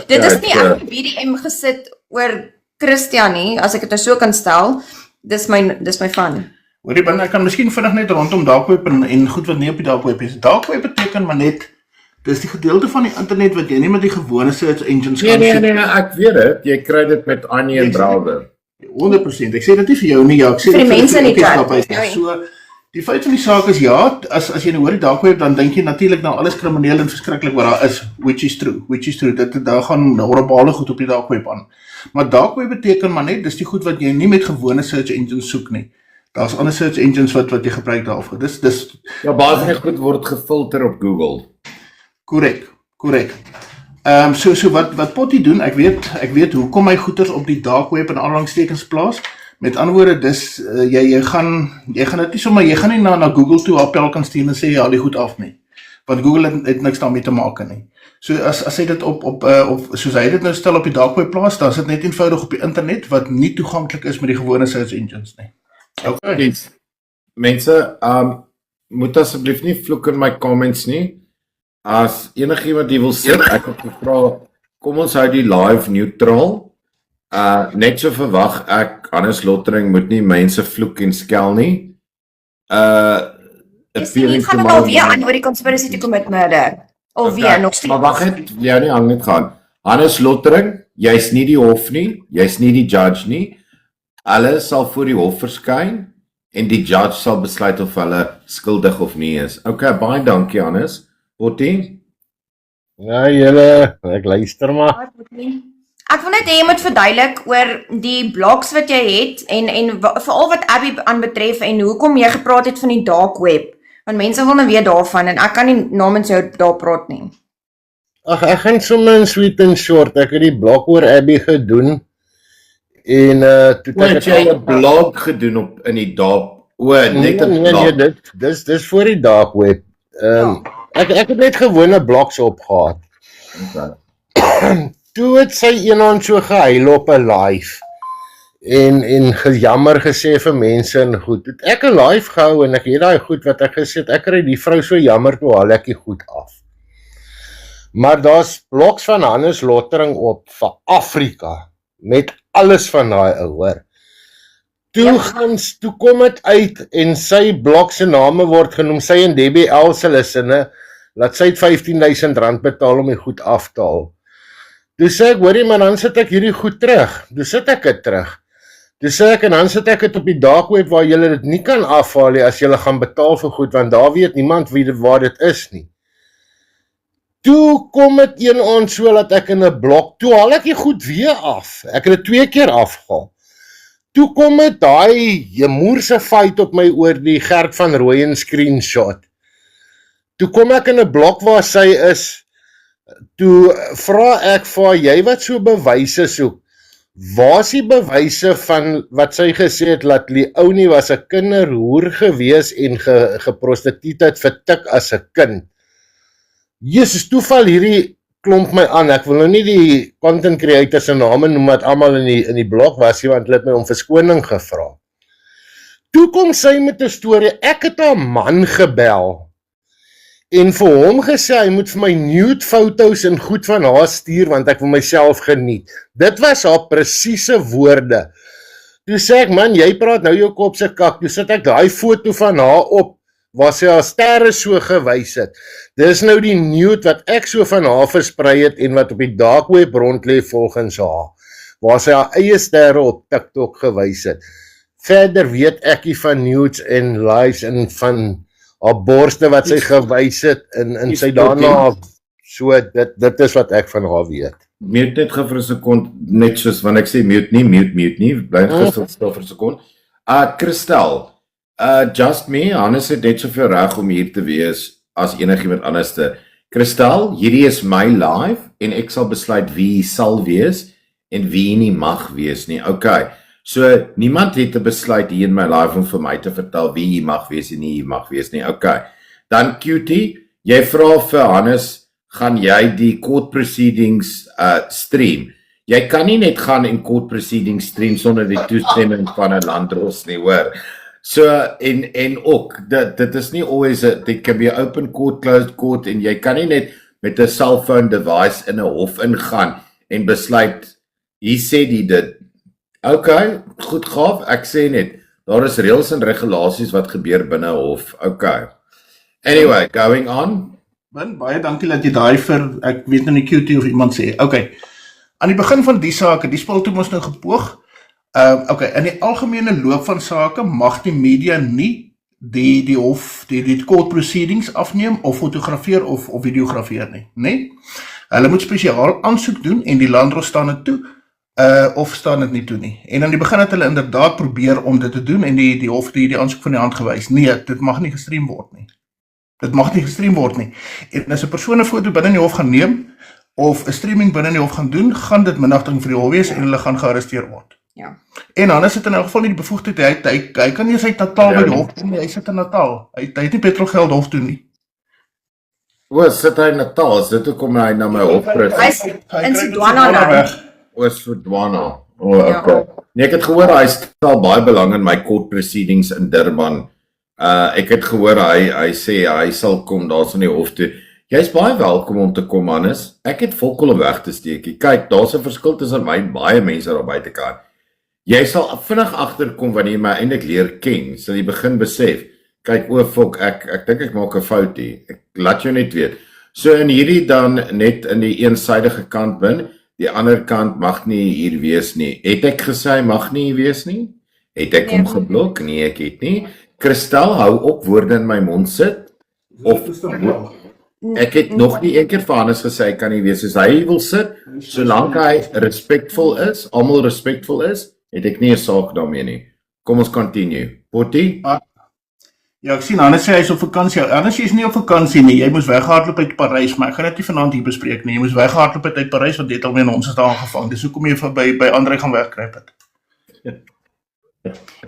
Dit is nie ek het BDM gesit oor Christian nie, as ek dit nou so kan stel. Dis my van. Hoorie, binne, ek kan miskien vinnig net rondom dark web en goed wat nie op die dark web is. Dark web beteken maar net, dis die gedeelte van die internet wat jy nie met die gewone search engines kan Nee, ek weet dit. Jy kry dit met Onion browser. 100%. Ek sê dit nie vir jou nie, ja, ek sê vir die mense in die chat. So, die feit van die saak is ja, as jy nou hoor die dark web, dan dink jy natuurlik nou alles krimineel en verskriklik wat daar is, which is true. Daar gaan horribale goed op die dark web aan. Maar dark web beteken maar net, dis die goed wat jy nie met gewone search engines soek nie. Daar's ander search engines wat jy gebruik daarvoor. Dis Ja, baie van die goed word gefilter op Google. Korrek. So wat Potty doen, ek weet hoekom hy goeders op die dark web en aanhalingstekens plaas. Met ander woorde, dis jy gaan dit nie sommer, jy gaan nie na Google toe appel kan stuur en sê haal die goed af nie. want Google het niks daarmee te maak nie. So as hy dit op soos hy dit nou stel op die dark web plaas, dan is dit net eenvoudig op die internet wat nie toeganklik is met die gewone search engines nie. Okay. Mense, moet asseblief nie vloek in my comments nie. As enigiemand die wil sê, ek het gevra, kom ons hou die live neutral. Net so verwag ek, Hannes Lottering moet nie mense vloek en skel nie. Dit gaan nou weer aan oor die conspiracy to commit murder. Of weer nog steeds. Maar wag net, ja nie hang net gaan. Hannes Lottering, jy's nie die hof nie, jy's nie die judge nie. Hulle sal voor die hof verskyn en die judge sal besluit of hulle skuldig of nie is. Okay, baie dankie Hannes. Botie? Ja, julle, ek luister maar. Ek wil net hê jy moet verduidelik oor die blogs wat jy het en veral wat Abby aanbetref en hoekom jy gepraat het van die dark web. Want mense wil nou weet daarvan en ek kan nie namens jou daar praat nie. Ag, ek gaan sommer in sweet and short. Ek het die blog oor Abby gedoen en toe het jy 'n blog gedoen in die dark net 'n blog. Nee, dis voor die dark web. Ek het net gewone blogs opgehad. Okay. Toe het sy eendag so gehuil op 'n live en gejammer gesê vir mense en goed. Het ek 'n live gehou en ek het daai goed wat ek gesê het, ek kry die vrou so jammer toe haal ek die goed af. Maar daar's blogs van Hannes Lottering op vir Afrika met alles van daai ouer. Toe kom dit uit en sy blog se name word genoem, sy en Debbie L se hulle laat sy R15,000 betaal om die goed af te haal. Toe sê ek, hoorie man, dan sit ek hierdie goed terug. Toe sit ek dit terug. Toe sê ek, en dan sit ek dit op die dark web waar julle dit nie kan afhaal nie as julle gaan betaal vir goed, want daar weet niemand waar dit is nie. Toe kom dit een aand so dat ek in 'n blok, toe haal ek die goed weer af. Ek het dit 2 keer afgehaal. Toe kom dit daai moerse fight op my oor die Gert van Rooyen screenshot. Toe kom ek in 'n blok waar sy is. Toe vra ek vir haar, jy wat so bewyse soek, waar is die bewyse van wat sy gesê het, dat die ou nie was 'n kinderhoer gewees en geprostituut het vertik as 'n kind. Jesus, toe val hierdie klomp my aan, ek wil nou nie die content creators se name noem wat almal in die blog was, want hulle het my om verskoning gevra. Toe kom sy met 'n storie, ek het haar man gebel, en vir hom gesê, hy moet vir my nude foto's en goed van haar stuur, want ek wil myself geniet. Dit was haar presiese woorde. Toe sê ek, man, jy praat nou jou kop se kak, toe sit ek daai foto van haar op, waar sy haar sterre so gewys het. Dis nou die nude wat ek so van haar versprei het, en wat op die dark web rondlê volgens haar, waar sy haar eie sterre op TikTok gewys het. Verder weet ek nie van nudes en lives en van haar borste wat sy gewys het en sy daarna so dit is wat ek van haar weet. Mute net vir 'n sekond, net soos wanneer ek sê mute nie, bly stil vir 'n sekond. Christel, just me, Hannes het net soveel reg om hier te wees as enigiemand anders te. Christel, hierdie is my live en ek sal besluit wie sal wees en wie nie mag wees nie. Okay. So, niemand het 'n besluit hier in my live om vir my te vertel wie hier mag wees en nie hier mag wees nie. Okay. Dan Cutie, jy vra vir Hannes, gaan jy die court proceedings stream? Jy kan nie net gaan en court proceedings stream sonder die toestemming van 'n landdros nie, hoor. So, en ook, dit is nie always dit kan be open court, closed court, en jy kan nie net met 'n cellphone device in 'n hof ingaan en besluit, hier sê die dit. Okay, goed gaaf, ek sê net, daar is reëls en regulasies wat gebeur binne 'n hof. Okay. Anyway, going on. Baie dankie dat jy daai ek weet nou nie Cutie of iemand sê. Okay. Aan die begin van die sake, die spel toe ons nou gepoog. Okay, in die algemene loop van sake mag die media nie die hof, die court proceedings afneem of fotografeer of videografeer nie, né? Hulle moet spesiaal aansoek doen en die landdros staan dit toe. Of staan dit nie toe nie. En aan die begin het hulle inderdaad probeer om dit te doen en die hof die aansoek van die hand gewys. Nee, dit mag nie gestream word nie. Dit mag nie gestream word nie. En as 'n persoon 'n foto binne in die hof gaan neem of 'n streaming binne in die hof gaan doen, gaan dit minagting vir die hof wees en hulle gaan gearresteer word. Ja. En Hannes het in elk geval nie die bevoegdheid, hy kan nie sy Natal by die hof doen nie, hy sit in Natal. Hy het nie petrolgeld hof toe nie. O, sit hy in Natal, is dit hoekom hy na my hof Hy's pres? in kry dit Sodwana so nou. weg. O, is verdwana. O, Ja. okay. Nee, ek het gehoor hy stel baie belang in my court proceedings in Durban. Ek het gehoor hy sê hy sal kom daar's in die hof toe. Jy's baie welkom om te kom, Hannes. Ek het volkol om weg te steek. Kyk, daar's 'n verskil tussen my en baie mense daar buitekant. Jy sal vinnig agterkom wanneer jy my eintlik leer ken, sal jy begin besef. Kyk, o fok, ek dink ek maak 'n fout hier. Ek laat jou net weet. So in hierdie dan net in die eensydige kant bin, die ander kant mag nie hier wees nie. Het ek gesê hy mag nie hier wees nie? Het ek hom geblok? Nee, ek het nie. Kristal, hou op woorde in my mond sit. Of ek het nog nie een keer vir Hannes gesê hy kan nie wees as hy wil sit, solank hy respekvol is, almal respekvol is, het ek nie 'n saak daarmee nie. Kom ons continue. Potty? Ja, ek sien Hannes sê hy's op vakansie. Hannes is nie op vakansie nie. Jy moes weghardloop uit Parys, maar ek gaan dit nie vanaand hier bespreek nie. Jy moes weghardloop uit Parys want jy het alweer ons is daar aangevang. Dis hoekom jy by Andre gaan wegkruip het.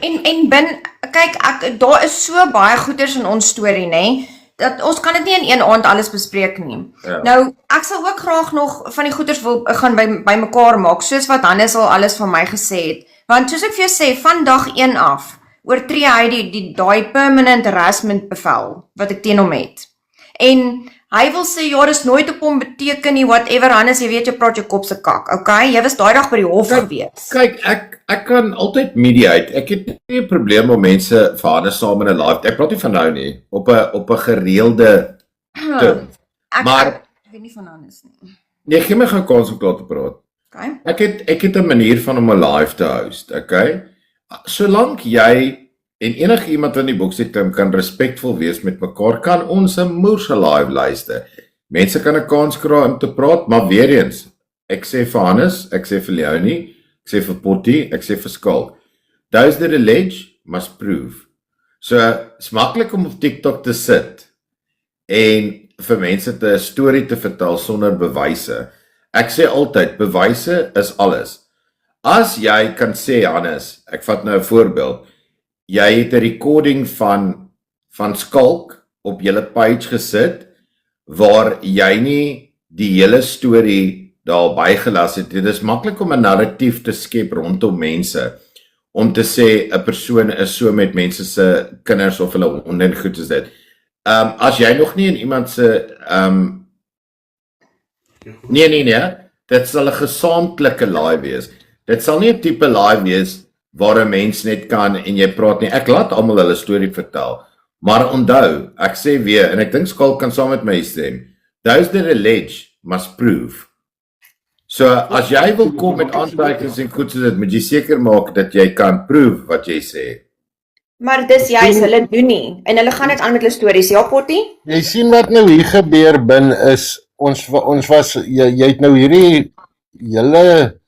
En bin, kyk, daar is so baie goeders in ons storie, nê? Dat ons kan dit nie in een aand alles bespreek nie. Ja. Nou, ek sal ook graag nog van die goeders wil gaan by mekaar maak, soos wat Hannes al alles van my gesê het. Want soos ek vir jou sê, van dag 1 af oortree hy daai permanent harassment bevel wat ek teen hom het. En hy wil sê ja, dis nooit op hom beteken nie, whatever. Hannes, jy weet jy praat jou kop se kak. Okay, jy was daai dag by die hof gewees. Kyk, ek kan altyd mediate. Ek het nie 'n probleem om mense vir Hannes saam in 'n live. Ek praat nie van nou nie, op 'n gereelde term. Maar ek weet nie van Hannes nie. nee, gee my gaan kans om klaar te praat. Okay. Ek het 'n manier van om 'n live te host, okay? Solank jy en enige iemand in die boksieteam kan respekvol wees met mekaar, kan ons 'n moerse live luister. Mense kan 'n kans kry om te praat, maar weer eens, ek sê vir Hannes, ek sê vir Leonie, ek sê vir Potty, ek sê vir Skalk. Those that allege must prove. So, is maklik om op TikTok te sit en vir mense 'n storie te vertel sonder bewyse. Ek sê altyd, bewyse is alles. As jy kan sê, Hannes, ek vat nou 'n voorbeeld. Jy het 'n recording van Skalk op julle page gesit waar jy nie die hele storie daar bygelas het. Dit is maklik om 'n narratief te skep rondom mense om te sê 'n persoon is so met mense se kinders of hulle honde en goed is dit. As jy nog nie in iemand se nee, dit sal 'n gesamentlike live wees. Dit sal nie 'n tipe live wees waar 'n mens net kan en jy praat nie. Ek laat almal hulle storie vertel. Maar onthou, ek sê weer en ek dink Skalk kan saam met my stem. Those that allege must prove. So as jy wil kom met aantekenings en goed so dit, moet jy seker maak dat jy kan prove wat jy sê. Maar dis juist, hulle doen nie. En hulle gaan net aan met hulle stories. Ja, Potty? Jy sien wat nou hier gebeur bin is ons was jy het nou hierdie hele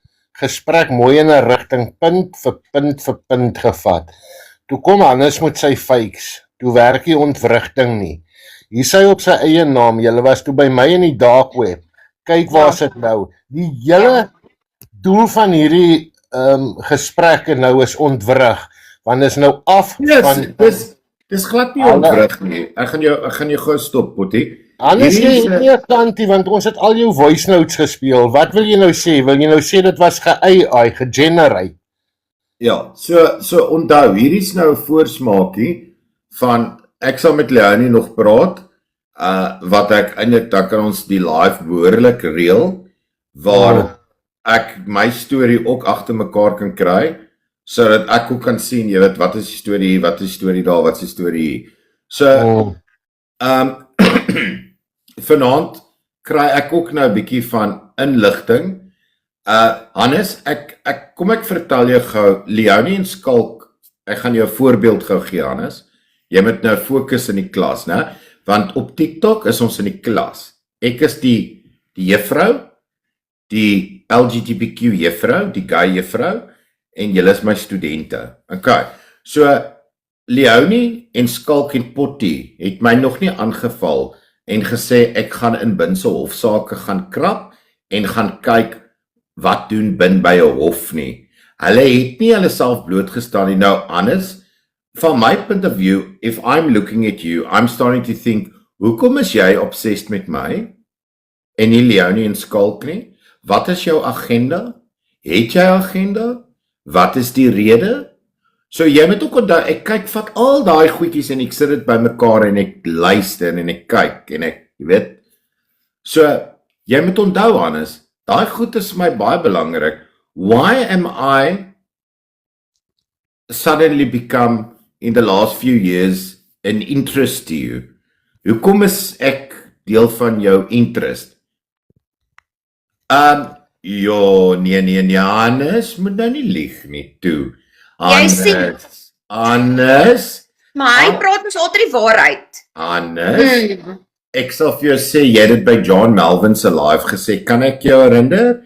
gesprek mooi in 'n rigting punt vir punt gevat. Toe kom Hannes met sy fakes. Toe werk die ontwrigting nie. Hier sy op sy eie naam. Julle was toe by my in die dark web. Kyk waar sit nou. Die hele doel van hierdie gesprekke nou is ontwrig. Want is nou af van Dis glad nie ontwrig nie. Ek gaan jou gou stop, Potty. Anders jy het nie 'n kantie want ons het al jou voice notes gespeel. Wat wil jy nou sê? Wil jy nou sê dit was ge-AI, gegenerate? Ja, so onthou, hierdie is nou 'n voorsmaakie van ek sal met Leonie nog praat. Wat ek eintlik dan kan ons die live behoorlik reël waar ek my storie ook agter mekaar kan kry sodat ek ook kan sien, jy weet, wat is die storie hier, wat is die storie daar, wat is die storie hier. So vanaand kry ek ook nou 'n bietjie van inligting. Hannes, ek vertel jou gou, Leonie en Skalk, ek gaan jou 'n voorbeeld gou gee, Hannes. Jy moet nou fokus in die klas, né? Want op TikTok is ons in die klas. Ek is die juffrou, die LGBTQ juffrou, die gay juffrou en julle is my studente. Okay. So Leonie en Skalk en Potty het my nog nie aangeval en gesê ek gaan in Bin se hofsaake gaan krap en gaan kyk wat doen Bin by 'n hof nie. Hulle het nie hulle self blootgestaan nie. Nou anders, from my point of view, if I'm looking at you, I'm starting to think, Hoekom is jy obsessed met my en nie Leonie en Skalk nie? Wat is jou agenda? Het jy agenda? Wat is die rede? So jy moet ook onthou, ek vat al daai goedjies en ek sit dit bymekaar en ek luister en ek kyk en ek, jy weet. So jy moet onthou, Hannes, daai goed is vir my baie belangrik. Why am I suddenly become in the last few years an interest to you? Hoekom is ek deel van jou interest? Nee, Hannes, moet nou nie lieg nie, toe. Jy sien. Hannes, Maar hy praat ons altyd die waarheid. Hannes, ek sal vir jou sê, jy het dit by John Melvin se live gesê, kan ek jou herinner?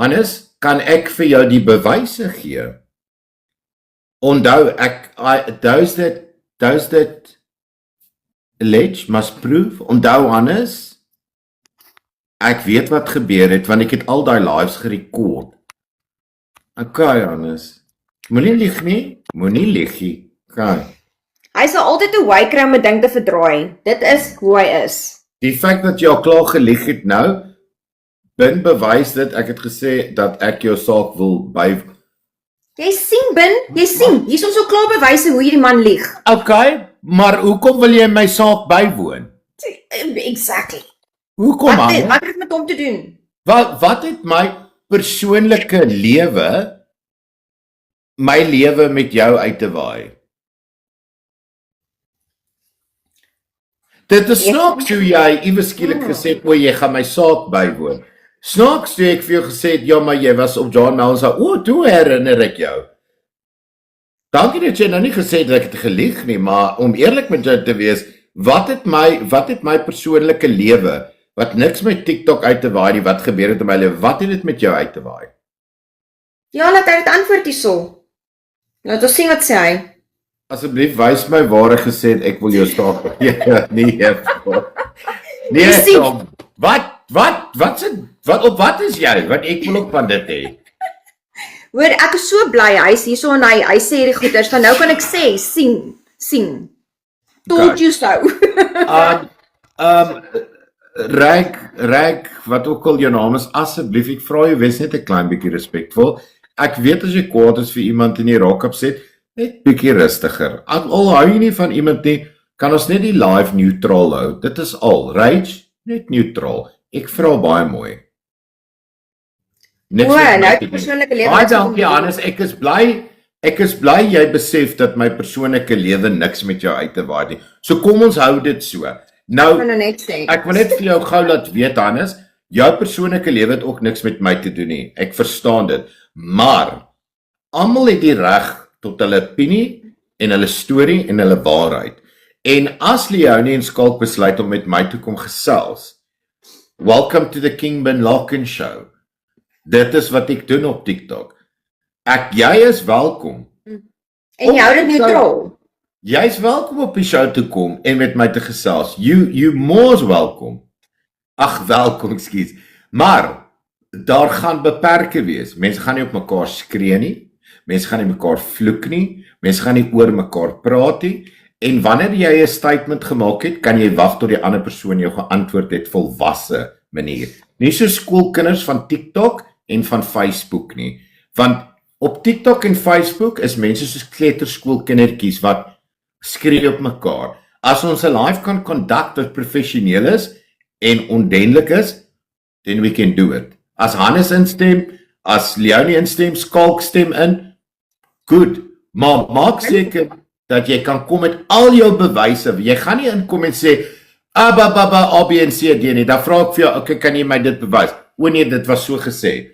Hannes, kan ek vir jou die bewyse gee? Onthou, those that allege must prove. Onthou, Hannes, ek weet wat gebeur het, want ek het al die lives gerekord. Okay, Hannes, moenie lieg nie, moenie lieg nie. Okay. Hy sal altyd 'n way kry om 'n ding te verdraai. Dit is hoe hy is. Die feit dat jy al klaar gelieg het nou, bewys dit, ek het gesê dat ek jou saak wil by... Jy sien, jy sien. Hier is ons so klaar bewyse hoe hierdie man lieg. Okay, maar hoekom wil jy my saak bywoon? Exactly. Hoekom, Wat Hannes? het dit met hom te doen? Wat het my persoonlike lewe met jou uit te waai? Dit is snaaks hoe jy iewers skielik gesê het, jy gaan my saak bywoon. Snaaks toe ek vir jou gesê het, ja, maar jy was op John Melvin, toe herinner ek jou. Dankie dat jy nou nie gesê het dat ek het gelieg nie, maar om eerlik met jou te wees, wat het my persoonlike lewe, wat niks met TikTok uit te waai nie, wat gebeur het in my lewe, wat het dit met jou uit te waai? Ja, laat hy dit antwoord hierso. Laat ons sien wat sê hy. Asseblief wys my waar ek gesê het, ek wil jou saak nee, Tom. Wat is jy? Want ek wil ook van dit hê. Hoor, ek is so bly, hy is hierso en hy sê die goeders, van nou kan ek sê, sien. Told you so. Reg, wat ook al jou naam is, asseblief, ek vra jou, wees net 'n klein bietjie respekvol. Ek weet as jy kwaad is vir iemand en jy raak opset, net bietjie rustiger. Al hou jy nie van iemand nie, kan ons net die live neutral hou. Dit is al. Rage, net neutral. Ek vra baie mooi. O, nou die persoonlike lewe. Baie dankie, Hannes. Ek is bly jy besef dat my persoonlike lewe niks met jou uit te waai nie. So kom ons hou dit so. Nou, ek wil net vir jou gou laat weet, Hannes, jou persoonlike lewe het ook niks met my te doen nie. Ek verstaan dit. Maar almal het die reg tot hulle opinie en hulle storie en hulle waarheid. En as Leonie en Skalk besluit om met my toe kom gesels, welcome to the King Bin Larkin show. Dit is wat ek doen op TikTok. Jy is welkom. En jy hou dit neutraal. Jy is welkom op die show te kom en met my te gesels. You more welkom. Welkom, ekskuus. Maar daar gaan beperke wees. Mense gaan nie op mekaar skree nie. Mense gaan nie mekaar vloek nie. Mense gaan nie oor mekaar praat nie. En wanneer jy 'n statement gemaak het, kan jy wag tot die ander persoon jou geantwoord het volwasse manier. Nie so skoolkinders van TikTok en van Facebook nie. Want op TikTok en Facebook is mense soos kleuterskoolkindertjies wat skree op mekaar. As ons 'n live kan conduct wat professioneel is en ondenlik is, then we can do it. As Hannes instem, as Leonie instem, Skalk stem in, good. Maar maak seker dat jy kan kom met al jou bewyse. Jy gaan nie inkom en sê, A, B en C, D nie. Dan vra ek vir jou, okay, kan jy my dit bewys? O nee, dit was so gesê.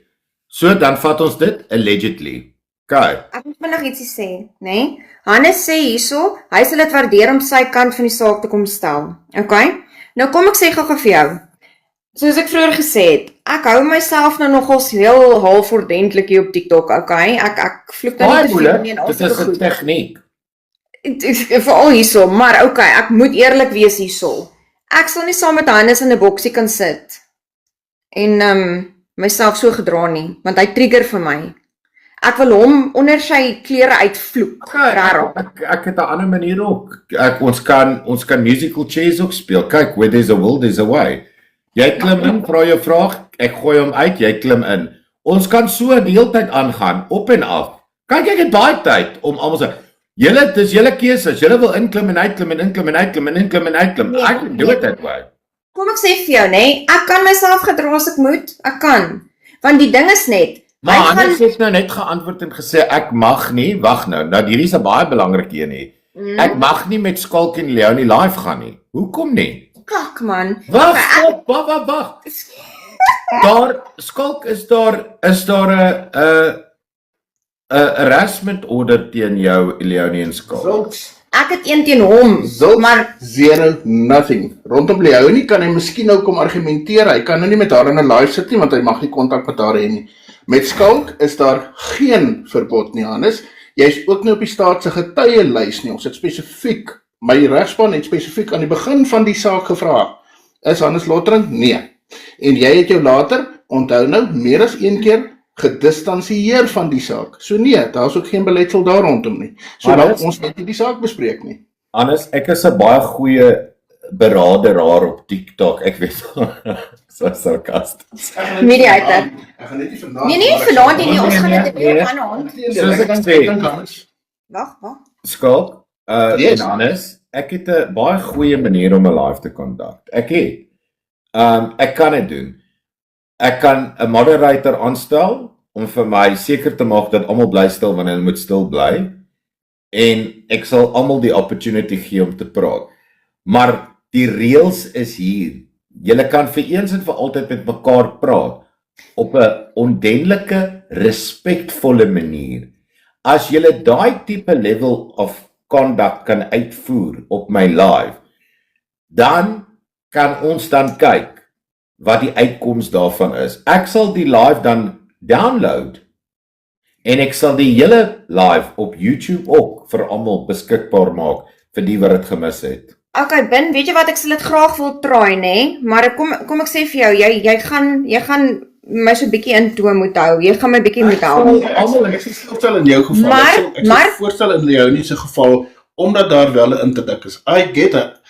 So, dan vat ons dit allegedly. Okay. Ek moet vinnig ietsie sê, né? Hannes sê hierso, hy sal dit waardeer om sy kant van die saak te kom stel. Okay? Nou kom ek sê gou vir jou. Soos ek vroeër gesê het, ek hou myself nou nogals heel half ordentlik hier op TikTok, okay? Ek vloek dan nie te veel nie en dit is 'n tegniek. Veral hierso, maar okay, ek moet eerlik wees hierso. Ek sal nie saam met Hannes in 'n boksie kan sit en myself so gedra nie, want hy trigger vir my. Ek wil hom onder sy klere uitvloek. Rarig. Ek het 'n ander manier ook. Ons kan musical chairs ook speel. Kyk, where there's a will, there's a way. Jy klim in, vra jou vraag, ek gooi hom uit, jy klim in. Ons kan so die hele tyd aangaan, op en af. Kyk, ek het baie tyd om almal se dis julle keuse. As julle wil inklim en uitklim en inklim en uitklim en inklim en uitklim, Nee, ek kan do it that way. Kom ek sê vir jou, nê, ek kan myself gedra as ek moet. Ek kan. Want die ding is net, Maar hy gaan anders het nou net geantwoord en gesê ek mag nie, wag nou, hierdie is 'n baie belangrike een hier. Ek mag nie met Skalk en Leonie live gaan nie. Hoekom nie? kak man. Wag, wag. Daar Skalk is daar 'n harassment order teen jou Leonie en Skalk. Ek het een teen hom, maar zero nothing. Rondom Leonie kan hy miskien nou kom argumenteer. Hy kan nou nie met haar in 'n live sit nie want hy mag nie kontak met haar hê nie. Met Skalk is daar geen verbod nie, Hannes. Jy's ook nie op die staat se getuielys nie. Ons het spesifiek, my regspan het spesifiek aan die begin van die saak gevra. Is Hannes Lottering? Nee. En jy het jou later, onthou nou, meer as een keer gedistansieer van die saak. So nee, daar's ook geen beletsel daar rondom nie. So nou ons net nie die saak bespreek nie. Anders, ek is 'n baie goeie beraderaar op TikTok. Ek weet so sarkasties. media uit. Ek gaan net nie vanaand. Nee, vanaand nie, ons gaan dit weer aan hand. Soos ek sê. Wag. Skalk, Yes. en Hannes, ek het 'n baie goeie manier om 'n live te kontak. Ek het. Ek kan dit doen. Ek kan 'n moderator aanstel om vir my seker te maak dat almal bly stil wanneer hulle moet stil bly en ek sal almal die opportunity gee om te praat. Maar die reëls is hier. Julle kan vir eens en vir altyd met mekaar praat op 'n ondenlike, respekvolle manier. As julle daai tipe level of conduct kan uitvoer op my live, dan kan ons dan kyk wat die uitkoms daarvan is. Ek sal die live dan download en ek sal die hele live op YouTube ook vir almal beskikbaar maak vir die wat dit gemis het. Okay, Ben, weet jy wat, ek sal dit graag wil try, nê? Maar kom ek sê vir jou, jy gaan my so 'n bietjie in toom moet hou. Jy gaan my bietjie moet help. Almal, ek sê voorstel in jou geval. Ek sê voorstel in Leonie se geval omdat daar wel 'n interdik is. I get it.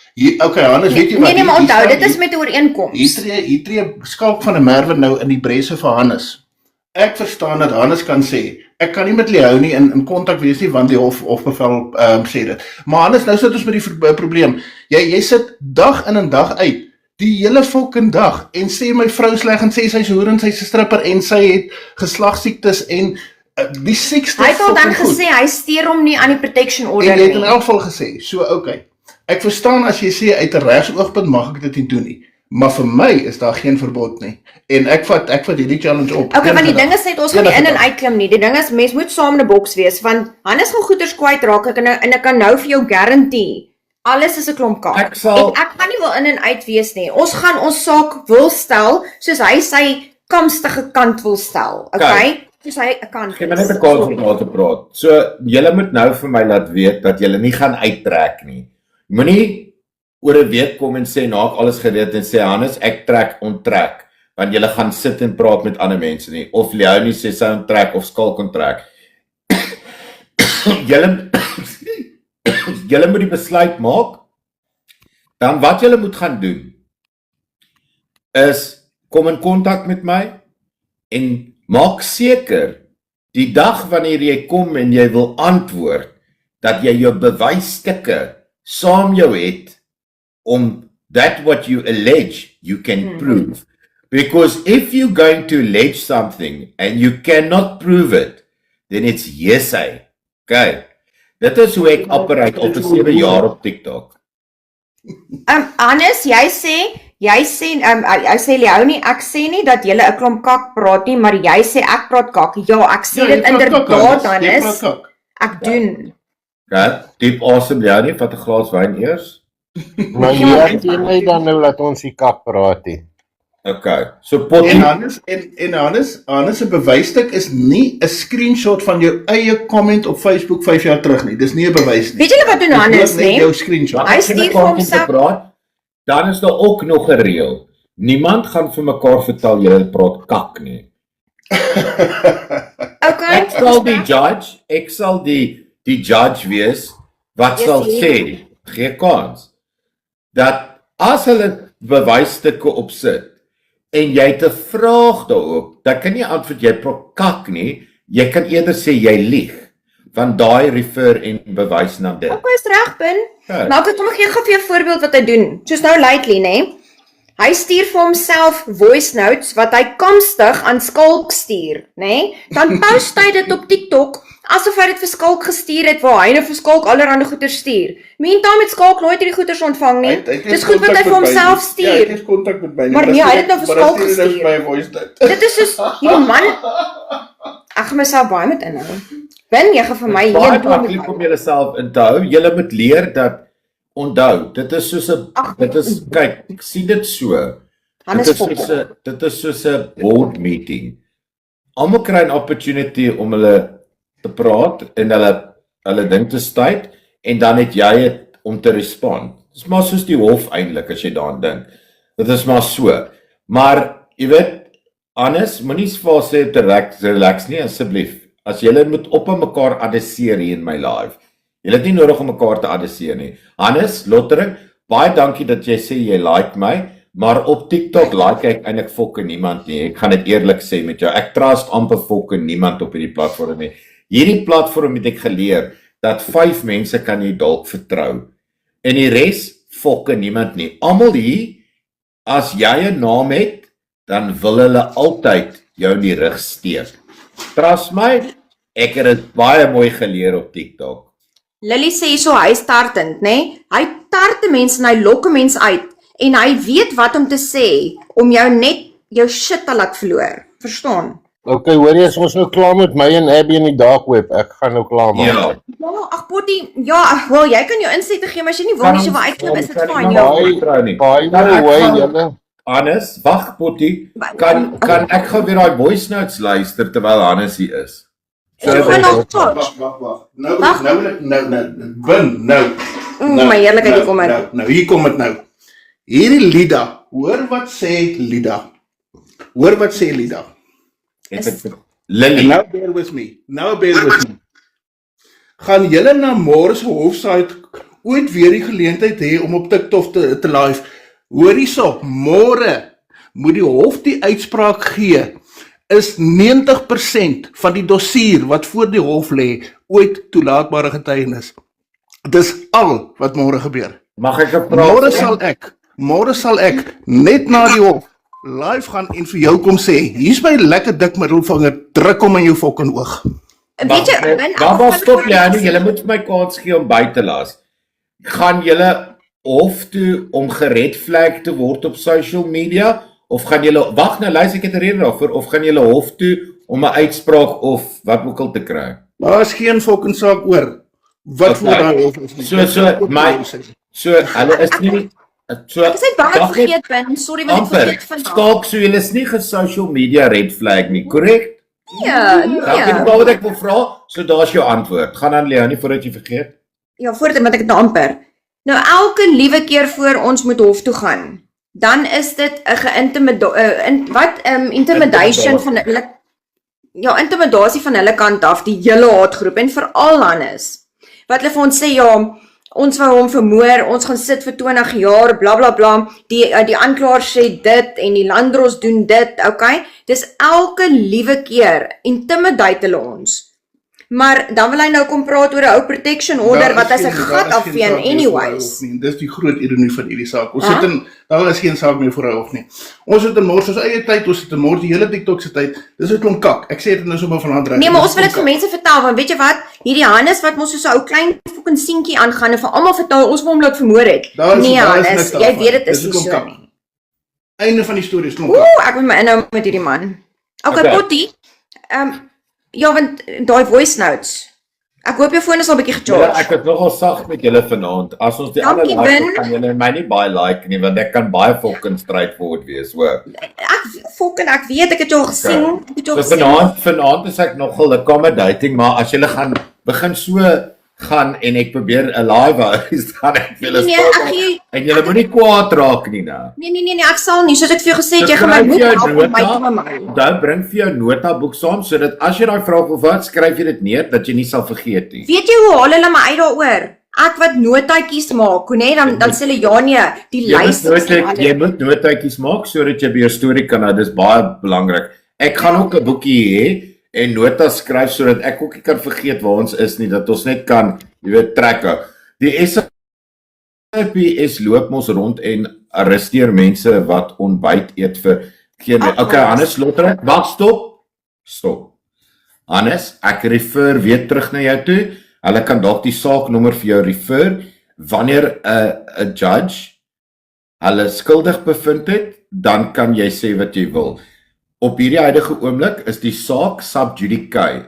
Okay, Hannes, weet jy wat? Nee, maar onthou, dit is met 'n ooreenkoms. Hier tree Skalk van der Merwe nou in die bresse vir Hannes. Ek verstaan dat Hannes kan sê, ek kan nie met Leonie in kontak wees nie want die hofbevel sê dit. Maar Hannes, nou sit ons met die probleem. Jy sit dag in en dag uit, die hele fucking dag en sê my vrou sleg en sê sy's hoer en sy's 'n stripper en sy het geslagsiektes en die siekste. Hy het al dan gesê hy steur hom nie aan die protection order en jy het in nie. elk geval gesê, so okay. Ek verstaan as jy sê uit 'n regsoogpunt mag ek dit nie doen nie. Maar vir my is daar geen verbod nie. En ek vat hierdie challenge op. Okay, want die ding is net ons gaan nie in en uitklim nie. Die ding is mens moet saam in 'n boks wees want Hannes gaan goeders kwyt raak en ek kan nou vir jou guarantee alles is 'n klomp kaart. Ek sal- Ek gaan nie wil in en uit wees nie. Ons gaan ons saak wil stel soos hy sy kamstige kant wil stel. Okay? Soos hy 'n kant. Gee my net 'n kans om daar te praat. So, julle moet nou vir my laat weet dat julle nie gaan uittrek nie. Moenie oor 'n week kom en sê na ek alles gereed en sê Hannes, ek onttrek, want julle gaan sit en praat met ander mense nie. Of Leonie sê sy onttrek of Skalk onttrek. Julle moet die besluit maak. Dan wat julle moet gaan doen is kom in kontak met my en maak seker die dag wanneer jy kom en jy wil antwoord dat jy jou bewysstukke saam jou het om that what you allege you can prove. Because if you're going to allege something and you cannot prove it, then it's hearsay. Okay. Dit is hoe ek operate al vir 7 jaar op TikTok. Hannes, jy sê Leonie, ek sê nie dat julle 'n klomp kak praat nie, maar jy sê ek praat kak. Ja, ek sê dit inderdaad, Hannes. Ek doen. Okay. Diep asem Leonie, vat 'n glas wyn eers. Maar jy sê my dan nou laat ons die kak praat nie. Okay. So pot En Hannes se bewysstuk is nie 'n screenshot van jou eie comment op Facebook 5 jaar terug nie. Dis nie 'n bewys nie. Weet julle wat doen Hannes, Dis net nee? jou screenshot. Hy stuur vir homself. Dan is daar ook nog 'n reël. Niemand gaan vir mekaar vertel jy praat kak nie. Okay. sal die judge, ek sal die judge wees wat sal sê, gee kans, dat as hulle bewysstukke opsit en jy het 'n vraag daarop, dan kan jy antwoord jy kak nie, jy kan eerder sê jy lieg, want daai refer en bewys na dit. Okay, is reg, bin. Ja. Nou kom ek gee vir jou 'n voorbeeld wat hy doen. Soos nou lately, nê? Hy stuur vir homself voice notes wat hy komstig aan Skalk stuur, nê? Dan post hy dit op TikTok asof hy dit vir Skalk gestuur het waar hy nou vir Skalk allerlei goeder stuur. Meantime het Skalk nooit hierdie goeders ontvang nie. Dis goed wat hy vir homself Ja, stuur. ek het kontak met my. Maar nee, hy het dit nou vir Skalk gestuur. My voice note. Dit is soos hierdie man. Ek gaan myself baie met inhou. Ben jy gaan vir my Baie hier maklik om jouself in te hou. Jy moet leer dat onthou, dit is soos 'n dit is kyk, ek sien dit so. Hannes Fokker. Dit is soos 'n board meeting. Almal kry 'n opportunity om hulle te praat en hulle ding te stuit en dan het jy dit om te respond. Dis maar soos die hof eintlik as jy daaraan dink. Dit is maar so. Maar jy weet, Hannes, moenie vir sê te relax nie asseblief. As julle moet op mekaar adresseer hier in my live. Julle het nie nodig om mekaar te adresseer nie. Hannes, Lottering, baie dankie dat jy sê jy like my, maar op TikTok like ek eintlik fokke niemand nie. Ek gaan dit eerlik sê met jou. Ek trust amper fokke niemand op hierdie platform nie. Hierdie platform het ek geleer dat 5 mense kan jy dalk vertrou. En die res fokke niemand nie. Almal hier, as jy 'n naam het, dan wil hulle altyd jou in die rug steek. Trust my, ek het dit baie mooi geleer op TikTok. Lily sê so hy is tartend, nê? Hy tarte mense en hy lok mense uit en hy weet wat om te sê om jou net jou shit te laat verloor. Verstaan? Okay, hoor jy, is ons nou klaar met my en Abby in die dark web. Ek gaan nou klaar maak. Ja. Ja, ag Potty, ja, wel jy kan jou insette gee, maar as jy nie wil nie, jy wil uitklip, is dit fyn, ja. By the way, julle. Hannes, wag Potty, kan ek gou weer daai voice notes luister terwyl Hannes hier is? Jy gaan nog tot. Wag. Nou. My heerlikheid, hier kom dit. Nou, hier kom dit nou. Hierdie Lida, hoor wat sê Lida. Lily. Now bear with me. Gaan julle na môre se hofsaak ooit weer die geleentheid hê om op TikTok te live? Hoor hierso, môre moet die hof die uitspraak gee. Is 90% van die dossier wat voor die hof lê ooit toelaatbare getuienis. Dis al wat môre gebeur. Mag ek 'n Môre vraag? sal ek net na die hof live gaan en vir jou kom sê, hier's my lekker dik middelvinger, druk hom in jou fucking oog. Weet jy, Baba, stop jy, julle moet vir my kans gee om by te laat. Gaan julle hof toe om gered flag te word op social media? Of gaan julle, wag nou, luister ek het 'n rede daarvoor, of gaan julle hof toe om 'n uitspraak of wat ook al te kry? Daar is geen fucking saak oor wat voor daai hof is nie. So hulle is nie so ek sê baie vergeet bin, sorry wat ek vergeet van. Skalk, so julle is nie ge-social media red flag nie, korrek? Ja, Dankie vir wat ek wil vra. So daar's jou antwoord. Gaan aan Leonie voordat jy vergeet. Ja, voordat ek dit nou amper. Nou elke liewe keer voor ons moet hof toe gaan, dan is dit 'n intimidation van hulle, ja, intimidasie van hulle kant af, die hele haatgroep en veral Hannes. Wat hulle vir ons sê, ja, ons wou hom vermoor, ons gaan sit vir 20 jaar, bla bla bla. Die aanklaer sê dit en die landdros doen dit, okay? Dis elke liewe keer intimidate hulle ons. Maar dan wil hy nou kom praat oor 'n ou protection order wat hy sy gat afveen anyways. Dis die groot ironie van hierdie saak. Ons sit in, daar is geen saak meer voor hy hof nie. Ons sit in mors ons eie tyd, ons sit in mors die hele TikTok se tyd. Dis 'n klomp kak. Ek sê dit nou sommer vanaand reg. Nee, maar ons wil dit vir mense vertel, want weet jy wat? Hierdie Hannes wat mos so 'n ou klein fucking seentjie aangaan en vir almal vertel ons wou hom laat vermoor het. Nee, Hannes, jy weet dit is nie so nie. Einde van die storie is klomp kak. Ek moet my inhou met hierdie man. Okay, Potty. Ja, want daai voice notes. Ek hoop jou foon is al 'n bietjie Ja, gecharge. ek het nogal sag met julle vanaand. As ons die ander Dankie, like, Ben. kan julle my nie baie like nie, want ek kan baie fucking straightforward wees, hoor. Ek weet, ek het jou gesien. Ek het jou So gesien. vanaand is ek nogal accommodating, maar as julle gaan begin so gaan en ek probeer 'n live hou, dan ek wil Nee, ek gee en julle moenie kwaad raak nie nou. nee, ek sal nie, soos ek vir jou gesê het, jy gaan my Skryf moet jou help om my nota, te bemou. Dan bring vir jou notaboek saam sodat as jy daai vraag wil wat, skryf jy dit neer dat jy nie sal vergeet nie. Weet jy hoe haal hulle my uit daaroor? Ek wat notaatjies maak, nê, dan sê hulle ja nee, die lys Jy moet notaatjies maak sodat jy by jou storie kan hou. Dis baie belangrik. Ek gaan ook 'n boekie hê en notas skryf sodat ek ook nie kan vergeet waar ons is nie, dat ons net kan, jy weet, trek hou. Die SAPS loop mos rond en arresteer mense wat ontbyt eet vir geen. Okay, Hannes Lotter, wag, stop. Hannes, ek refer weer terug na jou toe. Hulle kan dalk die saaknommer vir jou refer wanneer 'n judge hulle skuldig bevind het, dan kan jy sê wat jy wil. Op hierdie huidige oomblik is die saak sub judice.